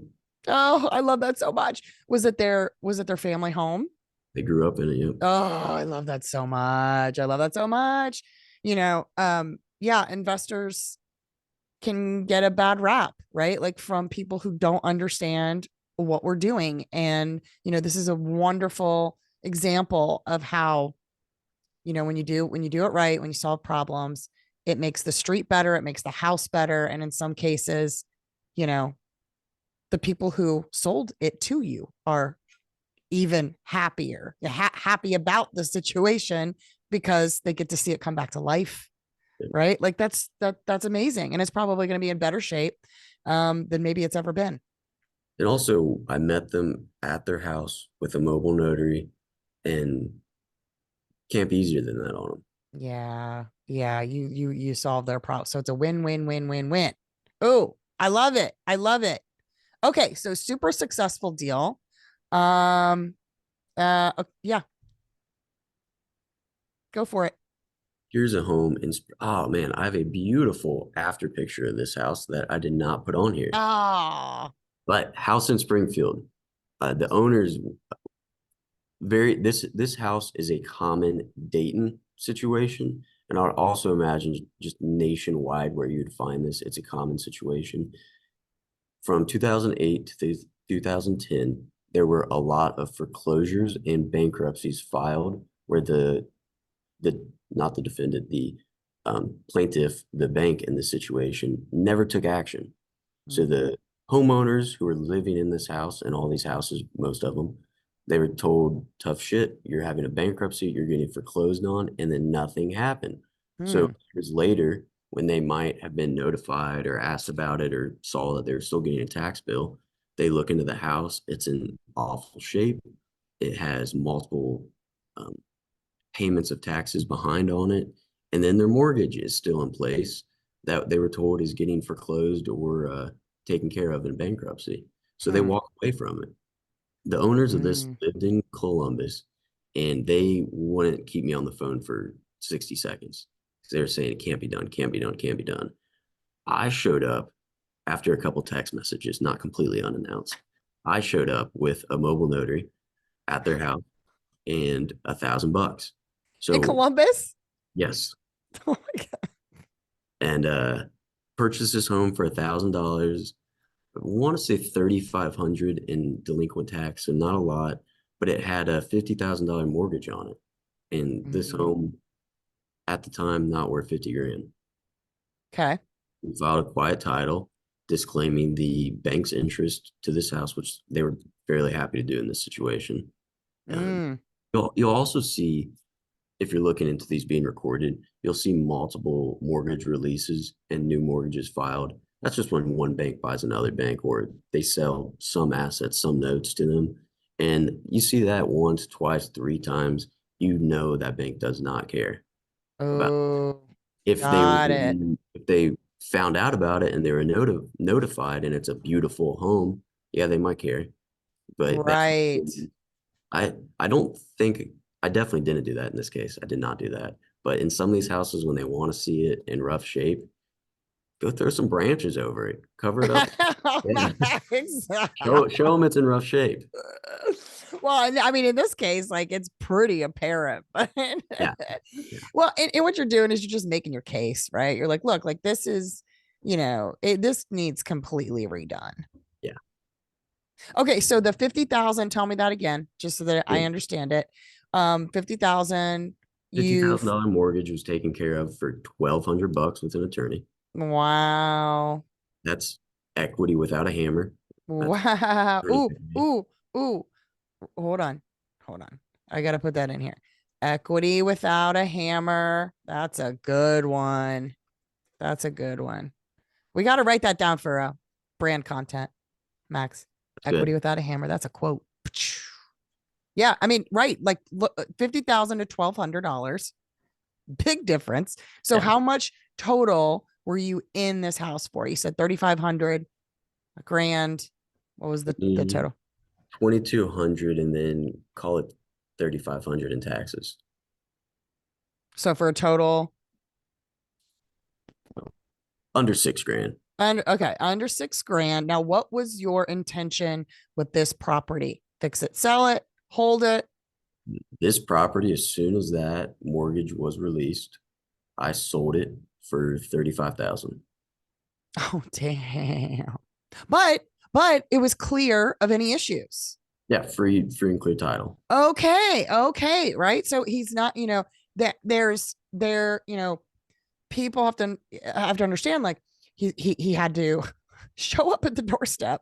oh, I love that so much. Was it their family home? They grew up in it. Yep. Oh, I love that so much. I love that so much. Yeah, investors can get a bad rap, right? Like from people who don't understand what we're doing. And, this is a wonderful example of how, when you do it right, when you solve problems, it makes the street better, it makes the house better. And in some cases, you know, the people who sold it to you are even happier, happy about the situation because they get to see it come back to life, right? Like that's amazing, and it's probably going to be in better shape than maybe it's ever been. And also, I met them at their house with a mobile notary, and can't be easier than that on them. Yeah, yeah. You solve their problem, so it's a win-win-win-win-win. Oh, I love it. I love it. Okay, so super successful deal. Um, yeah, go for it. Here's a home in, oh man, I have a beautiful after picture of this house that I did not put on here. Ah, But house in Springfield, the owners this house is a common Dayton situation, and I would also imagine just nationwide where you'd find this. It's a common situation. From 2008 to 2010, there were a lot of foreclosures and bankruptcies filed where the not the defendant, the plaintiff, the bank in the situation never took action. So mm, the homeowners who were living in this house and all these houses, most of them, they were told tough shit. You're having a bankruptcy. You're getting foreclosed on, and then nothing happened. So hmm, years later, when they might have been notified or asked about it or saw that they're still getting a tax bill, they look into the house. It's in awful shape. It has multiple um, payments of taxes behind on it, and then their mortgage is still in place that they were told is getting foreclosed or taken care of in bankruptcy. So they Hmm. walk away from it. The owners of this Mm. lived in Columbus, and they wouldn't keep me on the phone for 60 seconds. They were saying it can't be done, can't be done, can't be done. I showed up after a couple text messages, not completely unannounced. I showed up with a mobile notary at their house and $1,000. In So Columbus? yes, Oh my God. and purchased this home for $1,000. I want to say 3,500 in delinquent tax, so not a lot, but it had a $50,000 mortgage on it. And this Mm. home at the time not worth 50 grand. Okay. We filed a quiet title disclaiming the bank's interest to this house, which they were fairly happy to do in this situation. Um, Mm. you'll also see, if you're looking into these being recorded, you'll see multiple mortgage releases and new mortgages filed. That's just when one bank buys another bank or they sell some assets, some notes to them. And you see that once, twice, three times, you know that bank does not care about Oh, if they were got it. if they found out about it and they were notified and it's a beautiful home, yeah, they might care. But that's Right. I don't think I definitely didn't do that in this case. I did not do that. But in some of these houses, when they want to see it in rough shape, go throw some branches over it, cover it up. Yeah, Nice. show them it's in rough shape. Well, I mean, in this case, like it's pretty apparent, but Yeah, yeah, well, and what you're doing is you're just making your case, right? You're like, look, like this is, this needs completely redone. yeah. Okay, so the 50,000, tell me that again, just so that I So understand it. 50,000, you've, $50,000 mortgage was taken care of for $1,200 with an attorney. wow. That's equity without a hammer. That's Wow. attorney Ooh, equity. ooh, ooh. Hold on. Hold on. I got to put that in here. Equity without a hammer. That's a good one. That's a good one. We got to write that down for brand content, Max. That's Equity good. without a hammer. That's a quote. Yeah, I mean, right, like look, 50,000 to $1,200. Big difference. So Yeah. how much total were you in this house for? You said 3,500, a grand. What was the Mm, total? 2,200 and then call it 3,500 in taxes. So for a total Under 6 grand. under, okay, under 6 grand. Now, what was your intention with this property? Fix it, sell it, hold it. This property, as soon as that mortgage was released, I sold it for 35,000. Oh, damn. But it was clear of any issues. Yeah, free and clear title. Okay, right. So he's not, that people have to understand, like he had to show up at the doorstep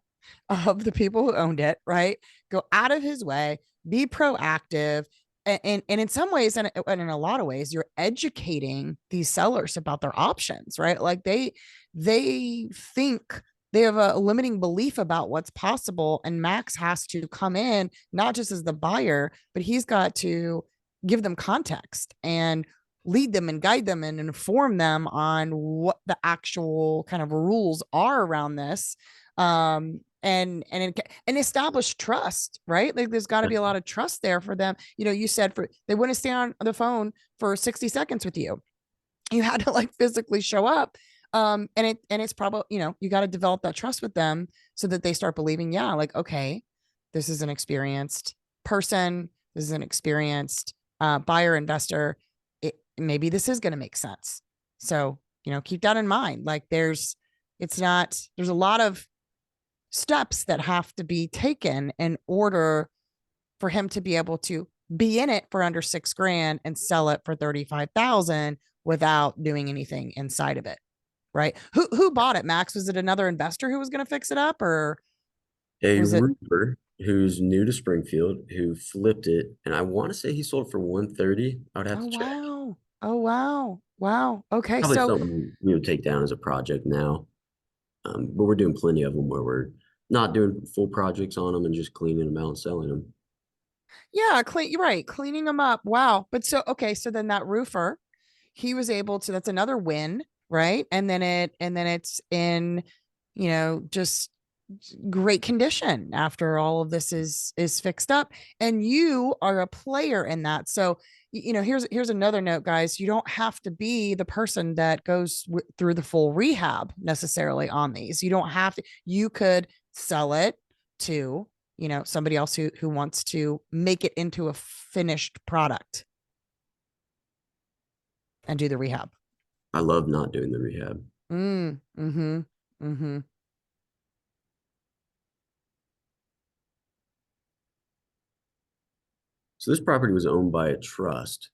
of the people who owned it, right? Go out of his way, be proactive. And in some ways, and in a lot of ways, you're educating these sellers about their options, right? Like they think they have a limiting belief about what's possible. And Max has to come in, not just as the buyer, but he's got to give them context and lead them and guide them and inform them on what the actual kind of rules are around this, and establish trust, right? Like there's got to be a lot of trust there for them. You said for they wouldn't stay on the phone for 60 seconds with you. You had to like physically show up. And it's probably, you got to develop that trust with them so that they start believing, yeah, like, okay, this is an experienced person, this is an experienced buyer, investor. Maybe this is going to make sense. So, keep that in mind. Like there's a lot of steps that have to be taken in order for him to be able to be in it for under 6 grand and sell it for 35,000 without doing anything inside of it. Right. Who bought it, Max? Was it another investor who was going to fix it up, or A was it? roofer who's new to Springfield who flipped it, and I want to say he sold for 130. I would have Oh, to check. wow. Oh, wow. Wow. Okay. Probably So, something we would take down as a project now. But we're doing plenty of them where we're not doing full projects on them and just cleaning them out and selling them. yeah, you're right. Cleaning them up. Wow. But so, okay. So then that roofer, he was able to, that's another win, right? And then it's in just great condition after all of this is fixed up, and you are a player in that. So here's another note, guys. You don't have to be the person that goes through the full rehab necessarily on these. You don't have to. You could sell it to somebody else who wants to make it into a finished product and do the rehab. I love not doing the rehab. Mm-hmm. Mm-hmm. So this property was owned by a trust,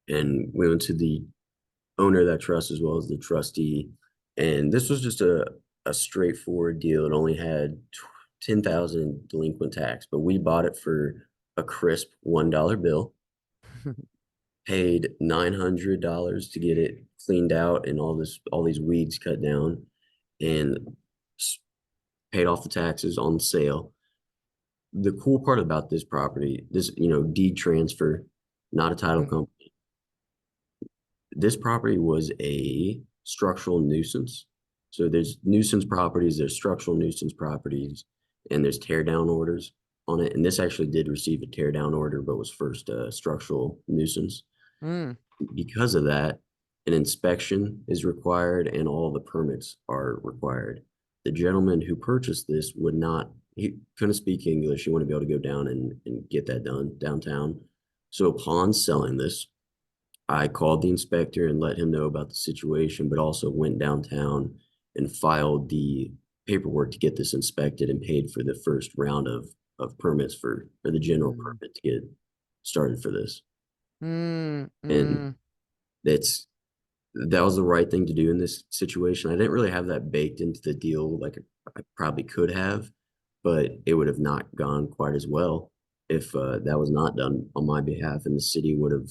and we went to the owner of that trust as well as the trustee. And this was just a straightforward deal. It only had 10,000 delinquent tax, but we bought it for a crisp $1 bill, paid $900 to get it cleaned out and all these weeds cut down, and paid off the taxes on the sale. The cool part about this property, this, deed transfer, not a title company. This property was a structural nuisance. So there's nuisance properties, there's structural nuisance properties, and there's tear down orders on it. And this actually did receive a tear down order, but was first a structural nuisance. Mm. Because of that, an inspection is required and all the permits are required. The gentleman who purchased this he couldn't speak English. He wanted to be able to go down and get that done downtown. So upon selling this, I called the inspector and let him know about the situation, but also went downtown and filed the paperwork to get this inspected and paid for the first round of permits for the general Mm. permit to get started for this. Mm. And Mm. that's that was the right thing to do in this situation. I didn't really have that baked into the deal like I probably could have, but it would have not gone quite as well if that was not done on my behalf, and the city would have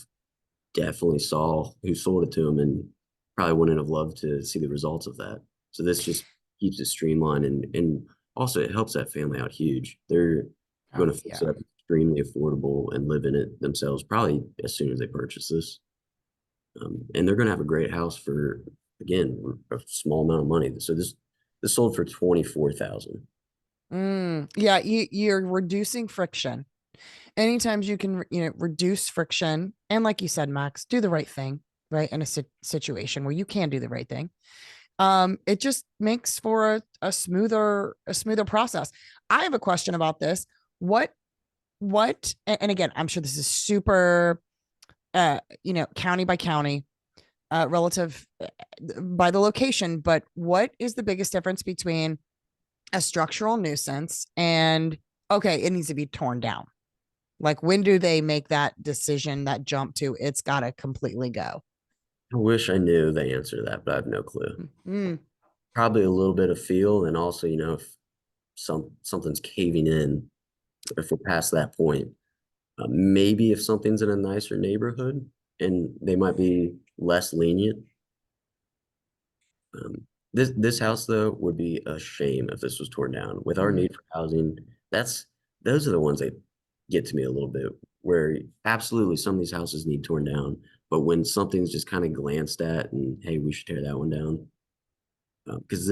definitely saw who sold it to him and probably wouldn't have loved to see the results of that. So this just keeps it streamlined, and also it helps that family out huge. They're going Oh, to fix it yeah. up extremely affordable and live in it themselves probably as soon as they purchase this. And they're going to have a great house for, again, a small amount of money. So this sold for 24,000. Yeah, you're reducing friction. Anytime you can, reduce friction, and like you said, Max, do the right thing, right? In a situation where you can do the right thing, it just makes for a smoother process. I have a question about this. And again, I'm sure this is super, county by county, relative by the location, but what is the biggest difference between a structural nuisance and, okay, it needs to be torn down? Like, when do they make that decision, that jump to it's got to completely go? I wish I knew the answer to that, but I have no clue. Mm. Probably a little bit of feel, and also, if something's caving in, if we're past that point. Maybe if something's in a nicer neighborhood and they might be less lenient. This house though would be a shame if this was torn down. With our Mm. need for housing, those are the ones that get to me a little bit. Where absolutely some of these houses need torn down, but when something's just kind of glanced at and hey, we should tear that one down, because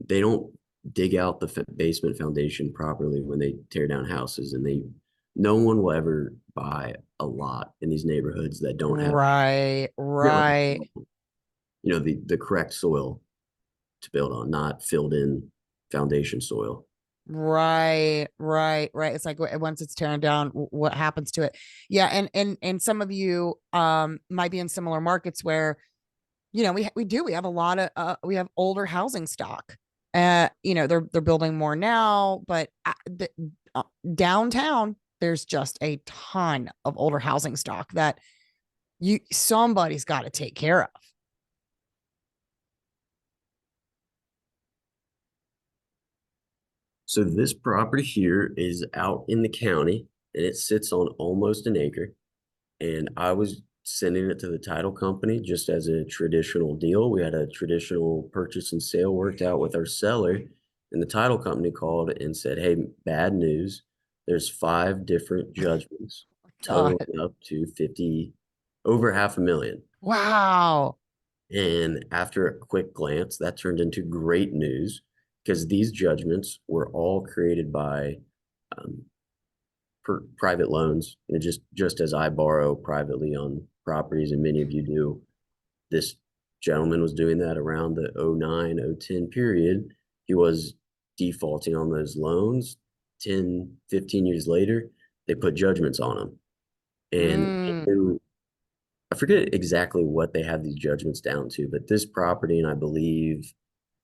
they don't dig out the basement foundation properly when they tear down houses, and no one will ever buy a lot in these neighborhoods that don't have Right, really, right, the correct soil to build on, not filled in foundation soil. right. It's like once it's tearing down, what happens to it? Yeah, and some of you might be in similar markets where we have a lot of we have older housing stock. They're building more now, but downtown there's just a ton of older housing stock that somebody's got to take care of. So this property here is out in the county and it sits on almost an acre. And I was sending it to the title company just as a traditional deal. We had a traditional purchase and sale worked out with our seller, and the title company called and said, "Hey, bad news. There's 5 different judgments God. totaling up to 50, over half a million." Wow. And after a quick glance, that turned into great news because these judgments were all created by um, private loans. And just as I borrow privately on properties, and many of you do, this gentleman was doing that around the 09, 010 period. He was defaulting on those loans. 10, 15 years later, they put judgments on him. And Mm, I forget exactly what they have these judgments down to, but this property, and I believe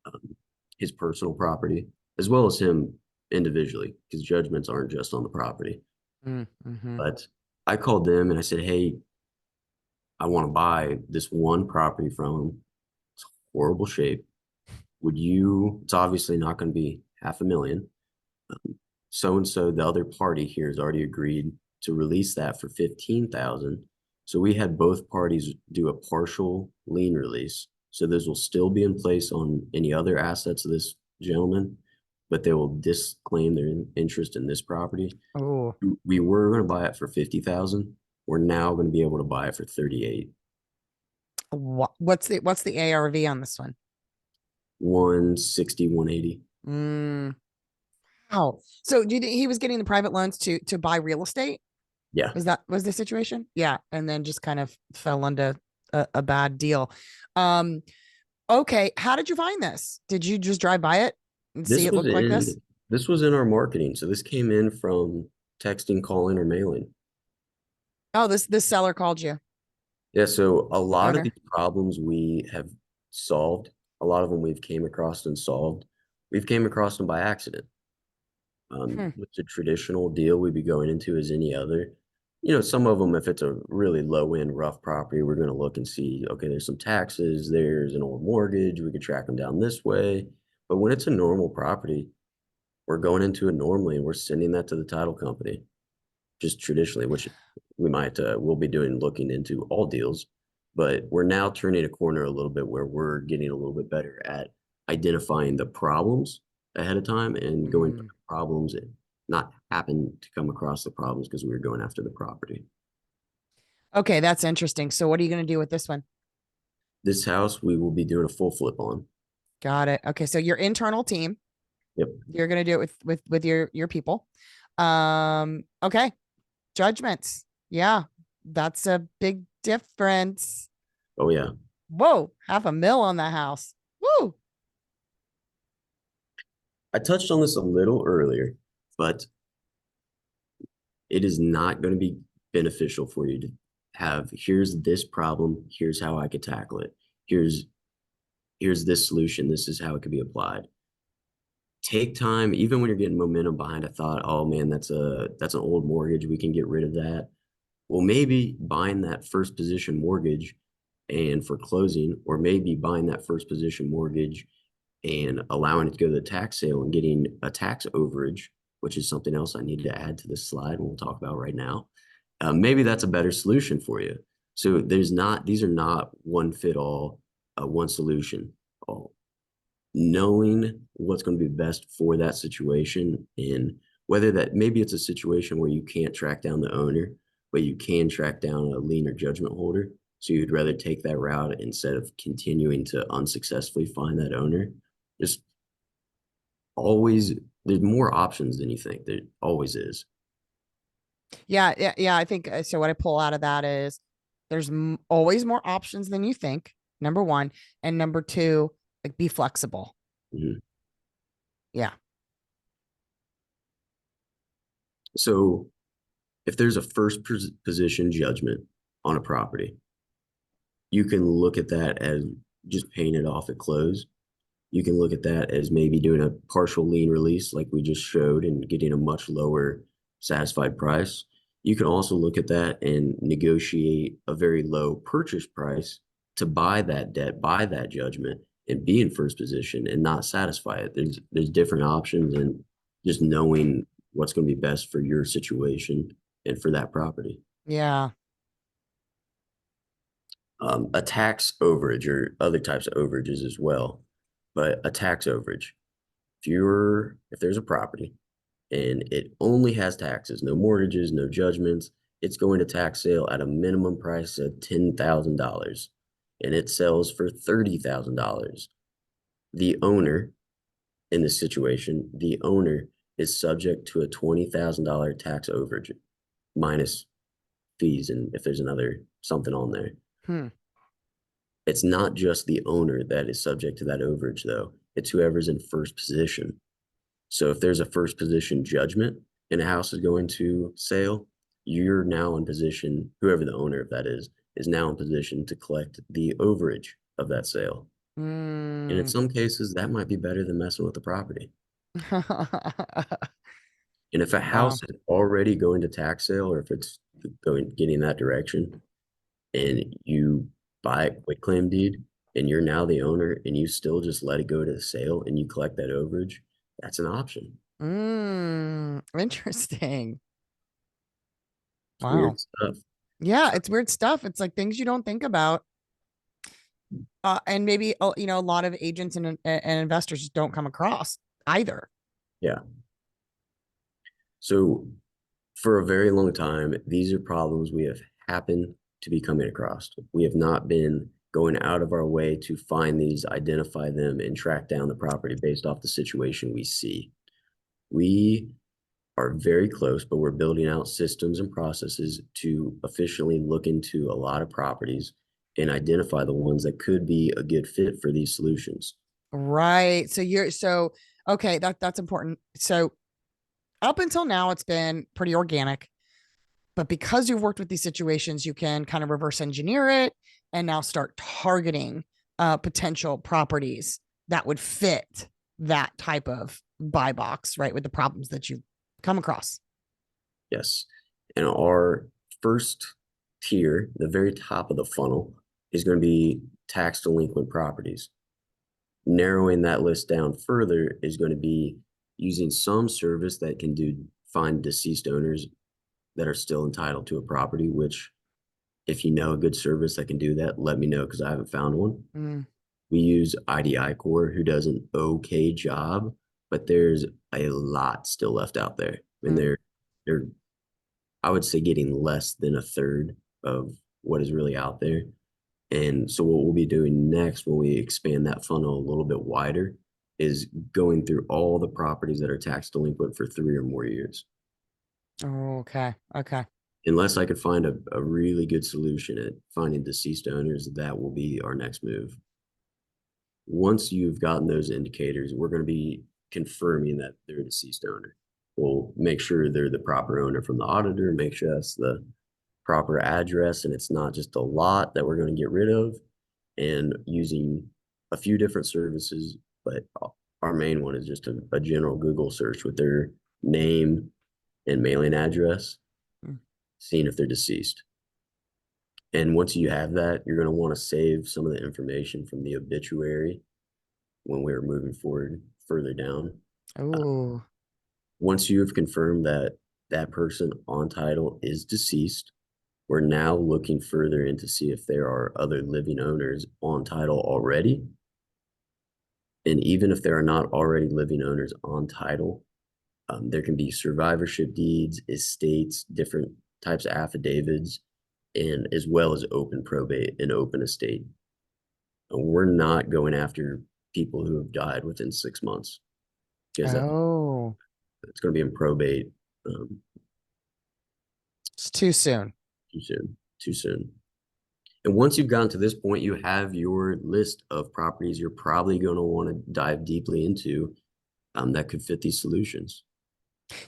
um, his personal property, as well as him individually, because judgments aren't just on the property. mm-hmm. But I called them and I said, hey, I want to buy this one property from him. It's horrible shape. It's obviously not going to be 500,000. So and so, the other party here has already agreed to release that for 15,000. So we had both parties do a partial lien release. So those will still be in place on any other assets of this gentleman, but they will disclaim their interest in this property. Oh, We were going to buy it for 50,000. We're now going to be able to buy it for 38. what's the ARV on this one? 160, 180. Mm. Oh, so do you think he was getting the private loans to buy real estate? Yeah. Was the situation? Yeah, and then just kind of fell into a bad deal. Um, okay, how did you find this? Did you just drive by it and see This it was look like this? in this was in our marketing. So this came in from texting, calling, or mailing. Oh, this seller called you, Yeah, so a the lot of owner. these problems we have solved, a lot of them we've came across and solved. We've came across them by accident. Hmm. With the traditional deal we'd be going into as any other. Some of them, if it's a really low end rough property, we're going to look and see, okay, there's some taxes, there's an old mortgage, we could track them down this way. But when it's a normal property, we're going into it normally and we're sending that to the title company, just traditionally, which we'll be doing looking into all deals. But we're now turning a corner a little bit where we're getting a little bit better at identifying the problems ahead of time and going for Mm. the problems and not happen to come across the problems because we were going after the property. Okay, that's interesting. So what are you going to do with this one? This house we will be doing a full flip on. Got it. Okay, so your internal team, Yep. you're going to do it with your people. Okay, judgments. Yeah, that's a big difference. Oh yeah. Whoa, 500,000 on that house. Woo. I touched on this a little earlier, but it is not going to be beneficial for you to have, here's this problem, here's how I could tackle it. Here's here's this solution, this is how it could be applied. Take time, even when you're getting momentum behind a thought, oh man, that's an old mortgage, we can get rid of that. Well, maybe buying that first position mortgage and for closing, or maybe buying that first position mortgage and allowing it to go to the tax sale and getting a tax overage, which is something else I need to add to this slide and we'll talk about right now. Maybe that's a better solution for you. So these are not one fit all, one solution all. Knowing what's going to be best for that situation, and whether that maybe it's a situation where you can't track down the owner, but you can track down a lien or judgment holder. So you'd rather take that route instead of continuing to unsuccessfully find that owner. Just always, there's more options than you think. There always is. Yeah, yeah, yeah. I think so. What I pull out of that is there's always more options than you think. Number one, and number two, like be flexible. Mhm. Yeah. So if there's a first position judgment on a property, you can look at that as just paying it off at close. You can look at that as maybe doing a partial lien release like we just showed and getting a much lower satisfied price. You can also look at that and negotiate a very low purchase price to buy that debt, buy that judgment, and be in first position and not satisfy it. There's different options, and just knowing what's going to be best for your situation and for that property. Yeah. A tax overage or other types of overages as well, but a tax overage. If there's a property and it only has taxes, no mortgages, no judgments, it's going to tax sale at a minimum price of $10,000. and it sells for $30,000. The owner in this situation, the owner is subject to a $20,000 tax overage minus fees and if there's another something on there. Hmm. It's not just the owner that is subject to that overage, though. It's whoever's in first position. So if there's a first position judgment and a house is going to sale, you're now in position, whoever the owner of that is now in position to collect the overage of that sale. And in Mm. some cases, that might be better than messing with the property. And if a Wow. house is already going to tax sale or if it's going getting that direction and you buy a quick claim deed and you're now the owner and you still just let it go to the sale and you collect that overage, that's an option. Interesting. It's Wow. weird stuff. Yeah, it's weird stuff. It's like things you don't think about. And maybe a lot of agents and investors just don't come across either. Yeah. So for a very long time, these are problems we have happened to be coming across. We have not been going out of our way to find these, identify them, and track down the property based off the situation we see. We are very close, but we're building out systems and processes to officially look into a lot of properties and identify the ones that could be a good fit for these solutions. Right. So okay, that's important. So up until now it's been pretty organic, but because you've worked with these situations, you can kind of reverse engineer it and now start targeting potential properties that would fit that type of buy box, right? With the problems that you've come across. Yes. And our first tier, the very top of the funnel, is going to be tax delinquent properties. Narrowing that list down further is going to be using some service that can find deceased owners that are still entitled to a property, which if you know a good service that can do that, let me know because I haven't found one. Mm, We use IDI Core, who does an okay job, but there's a lot still left out there. And mm. they're I would say getting less than a third of what is really out there. And so what we'll be doing next when we expand that funnel a little bit wider is going through all the properties that are tax delinquent for 3 or more years. Oh, okay. Okay. Unless I could find a really good solution at finding deceased owners, that will be our next move. Once you've gotten those indicators, we're going to be confirming that they're a deceased owner. We'll make sure they're the proper owner from the auditor, make sure that's the proper address and it's not just a lot that we're going to get rid of, and using a few different services, but our main one is just a general Google search with their name and mailing address, Mm. seeing if they're deceased. And once you have that, you're going to want to save some of the information from the obituary when we're moving forward further down. Oh, Once you have confirmed that that person on title is deceased, we're now looking further in to see if there are other living owners on title already. And even if there are not already living owners on title, there can be survivorship deeds, estates, different types of affidavits, and as well as open probate and open estate. We're not going after people who have died within 6 months because oh, it's going to be in probate it's too soon. too soon. Too soon. And once you've gotten to this point, you have your list of properties you're probably going to want to dive deeply into that could fit these solutions.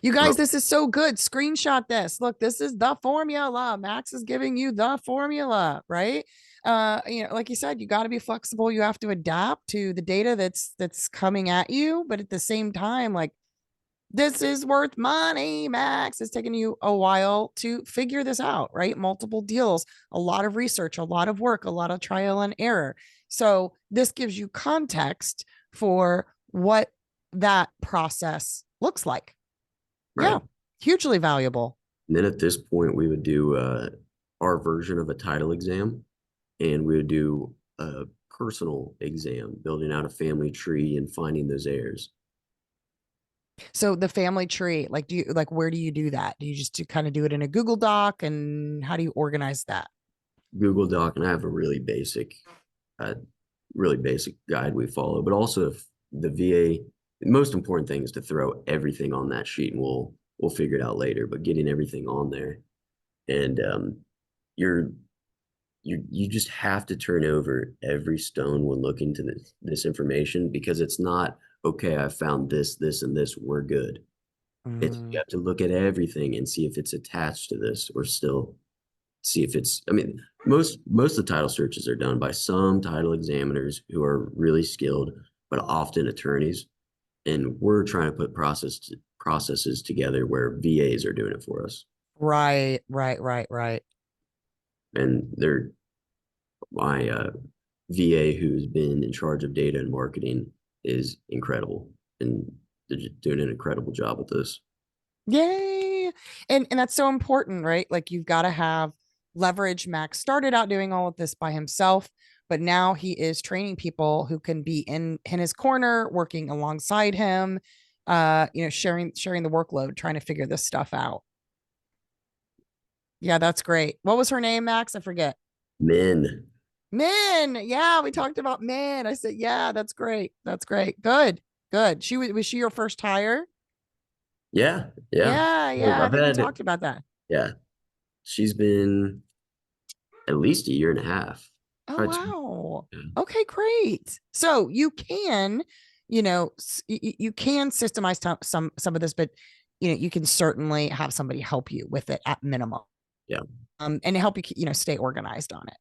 You Well, guys, this is so good. Screenshot this. Look, this is the formula. Max is giving you the formula, right? Like you said, you got to be flexible. You have to adapt to the data that's coming at you, but at the same time, like this is worth money. Max, it's taking you a while to figure this out, right? Multiple deals, a lot of research, a lot of work, a lot of trial and error. So this gives you context for what that process looks like. Yeah, right. hugely valuable. And then at this point, we would do our version of a title exam, and we would do a personal exam, building out a family tree and finding those heirs. So the family tree, like, where do you do that? Do you just kind of do it in a Google Doc, and how do you organize that? Google Doc, and I have a really basic uh, really basic guide we follow. But also, if the VA, the most important thing is to throw everything on that sheet, and we'll figure it out later. But getting everything on there, and you're you just have to turn over every stone when looking to this information, because it's not okay. I found this, this, and this. We're good. It's you Mm, have to look at everything and see if it's attached to this, or still see if it's. I mean, most of the title searches are done by some title examiners who are really skilled, but often attorneys. And we're trying to put processes together where VAs are doing it for us, right, right, right, right. and they're my VA who's been in charge of data and marketing is incredible, and they're just doing an incredible job with this. Yay. And that's so important, right? Like you've got to have leverage. Max started out doing all of this by himself, but now he is training people who can be in his corner, working alongside him, sharing the workload, trying to figure this stuff out. Yeah, that's great. What was her name, Max? I forget. Men, Min. Yeah, we talked about Min. I said, yeah, that's great. That's great. Good. Good. Was she your first hire? yeah, yeah. Yeah, Well, yeah. I I've think we had, talked about that. yeah, she's been at least a year and a half. Oh, Probably two. wow. Yeah. Okay, great. So you can, you can systemize some of this, but you can certainly have somebody help you with it at minimum, Yeah. and help you, stay organized on it.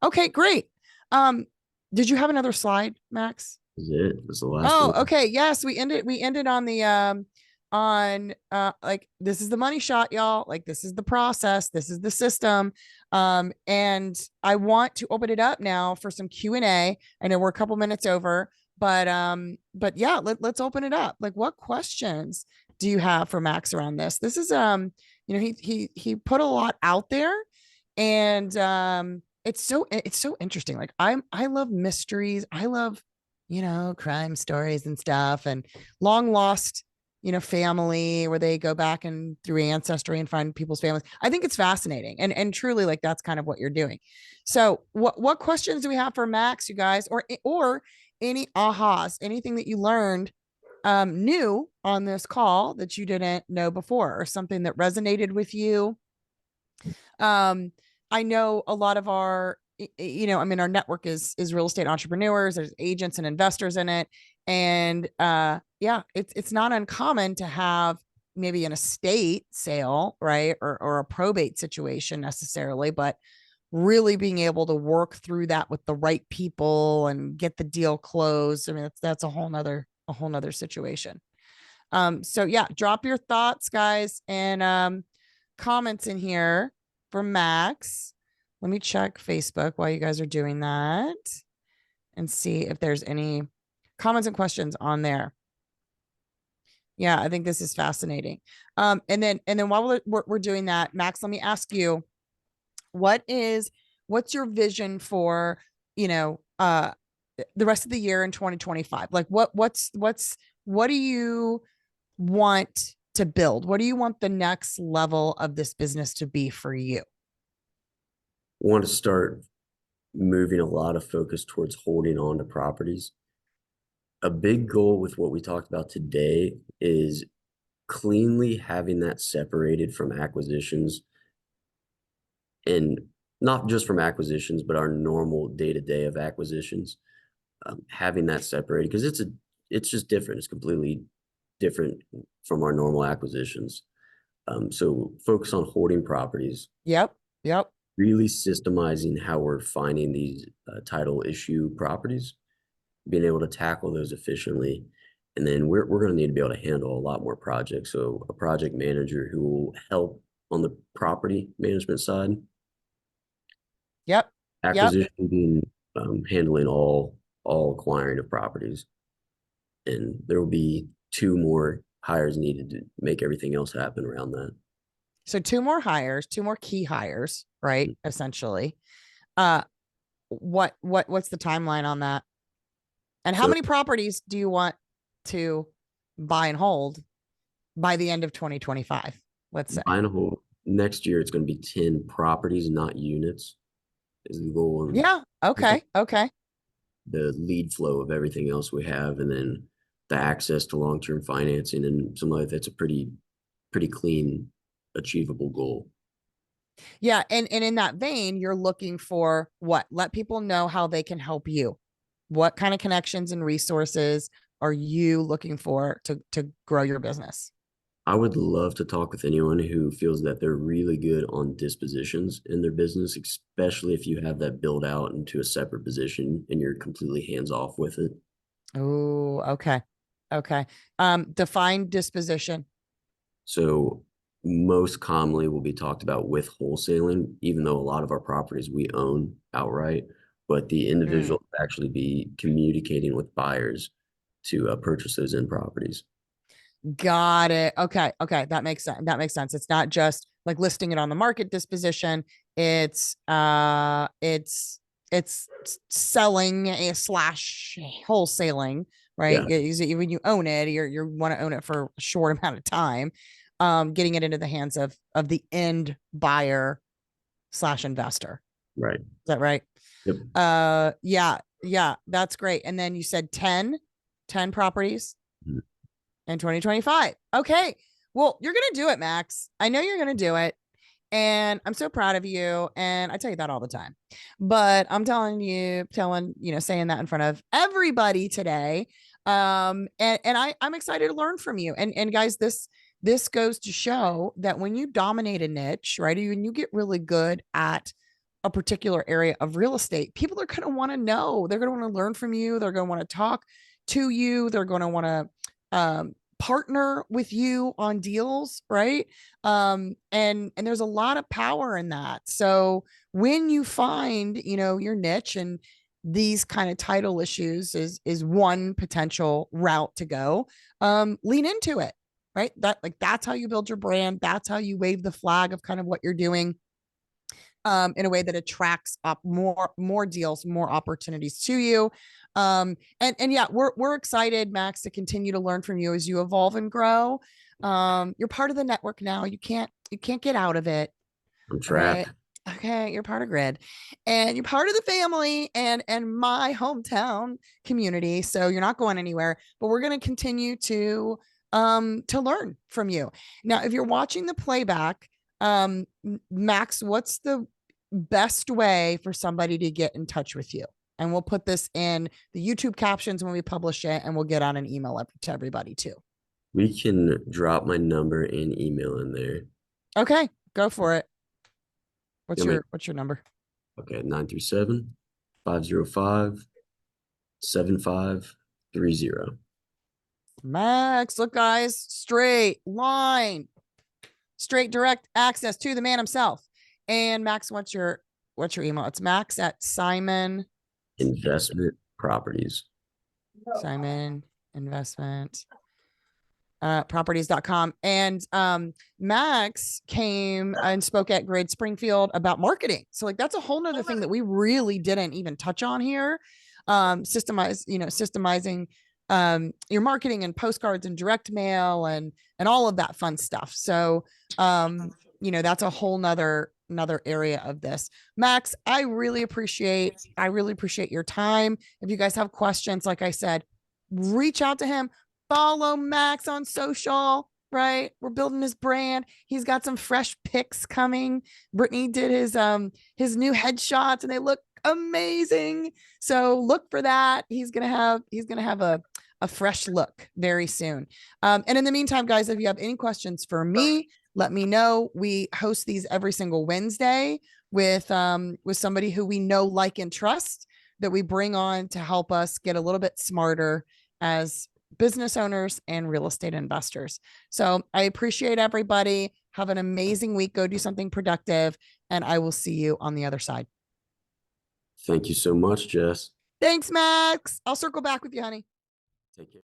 Okay, great. Um, did you have another slide, Max? Is it? This is the last Oh, one. okay. Yes, we ended on the on like this is the money shot, y'all. Like this is the process, this is the system. And I want to open it up now for some Q&A. I know we're a couple minutes over, but yeah, let's open it up. Like what questions do you have for Max around this? This is he put a lot out there, and it's so interesting. Like I love mysteries. I love crime stories and stuff, and long lost, family where they go back and through ancestry and find people's families. I think it's fascinating. And truly, like that's kind of what you're doing. So what questions do we have for Max, you guys, or any ahas, anything that you learned new on this call that you didn't know before, or something that resonated with you? I know a lot of our, our network is real estate entrepreneurs. There's agents and investors in it, and yeah, it's not uncommon to have maybe an estate sale, right, or a probate situation necessarily, but really being able to work through that with the right people and get the deal closed. I mean, that's a whole nother situation. So yeah, drop your thoughts, guys, and comments in here for Max. Let me check Facebook while you guys are doing that and see if there's any comments and questions on there. Yeah, I think this is fascinating. And then while we're doing that, Max, let me ask you, what's your vision for, you know, uh the rest of the year in 2025? Like what do you want to build? What do you want the next level of this business to be for you? Want to start moving a lot of focus towards holding on to properties. A big goal with what we talked about today is cleanly having that separated from acquisitions, and not just from acquisitions, but our normal day to day of acquisitions. Having that separated, because it's just different. It's completely different from our normal acquisitions. So focus on holding properties, Yep. Yep. really systemizing how we're finding these title issue properties, being able to tackle those efficiently. And then we're going to need to be able to handle a lot more projects. So a project manager who will help on the property management side, Yep. Yep. acquisition being handling all acquiring of properties. And there will be two more hires needed to make everything else happen around that. So two more hires, two more key hires, right? Essentially. Uh what's the timeline on that? And how So many properties do you want to buy and hold by the end of 2025? Let's say. buying a whole next year, it's going to be 10 properties, not units, is the goal. Yeah. Okay. Okay. the lead flow of everything else we have, and then the access to long-term financing and some like that's a pretty clean, achievable goal. Yeah. And in that vein, you're looking for what? Let people know how they can help you. What kind of connections and resources are you looking for to grow your business? I would love to talk with anyone who feels that they're really good on dispositions in their business, especially if you have that build out into a separate position and you're completely hands off with it. Oh, okay. Okay. Define disposition. So most commonly will be talked about with wholesaling, even though a lot of our properties we own outright, but the Mm, individual will actually be communicating with buyers to purchase those in properties. got it. Okay. Okay. That makes sense. That makes sense. It's not just like listing it on the market disposition. It's selling a slash wholesaling, right? Yeah, When you own it, you want to own it for a short amount of time. Getting it into the hands of the end buyer slash investor. right. Is that right? Yep. Yeah, yeah, that's great. And then you said 10 properties Mhm. in 2025. Okay. Well, you're going to do it, Max. I know you're going to do it. And I'm so proud of you. And I tell you that all the time. But I'm saying that in front of everybody today. And I'm excited to learn from you. And guys, this goes to show that when you dominate a niche, right? When you get really good at a particular area of real estate, people are going to want to know. They're going to want to learn from you. They're going to want to talk to you. They're going to want to partner with you on deals, right? And there's a lot of power in that. So when you find, your niche and these kind of title issues is one potential route to go, lean into it, right? That's how you build your brand. That's how you wave the flag of kind of what you're doing, in a way that attracts up more deals, more opportunities to you. And yeah, we're excited, Max, to continue to learn from you as you evolve and grow. You're part of the network now. You can't get out of it. I'm All right. trapped. Okay, you're part of Grid, and you're part of the family and my hometown community. So you're not going anywhere. But we're going to continue to learn from you. Now, if you're watching the playback, Max, what's the best way for somebody to get in touch with you? And we'll put this in the YouTube captions when we publish it, and we'll get on an email to everybody too. We can drop my number and email in there. Okay, go for it. What's You'll make your number? okay, 937-505-7530. Max, look, guys, straight line, straight direct access to the man himself. And Max, what's your email? It's Max at Investment properties. Simon Investment properties.com. And Max came and spoke at Grade Springfield about marketing. So like that's a whole nother thing that we really didn't even touch on here. Systemizing your marketing and postcards and direct mail and all of that fun stuff. So that's a whole another area of this. Max, I really appreciate your time. If you guys have questions, like I said, reach out to him. Follow Max on social, right? We're building his brand. He's got some fresh pics coming. Brittany did his new headshots and they look amazing. So look for that. He's gonna have a fresh look very soon. And in the meantime, guys, if you have any questions for me, let me know. We host these every single Wednesday with somebody who we know, like, and trust, that we bring on to help us get a little bit smarter as business owners and real estate investors. So I appreciate everybody. Have an amazing week. Go do something productive, and I will see you on the other side. Thank you so much, Jess. Thanks, Max. I'll circle back with you, honey. Take care.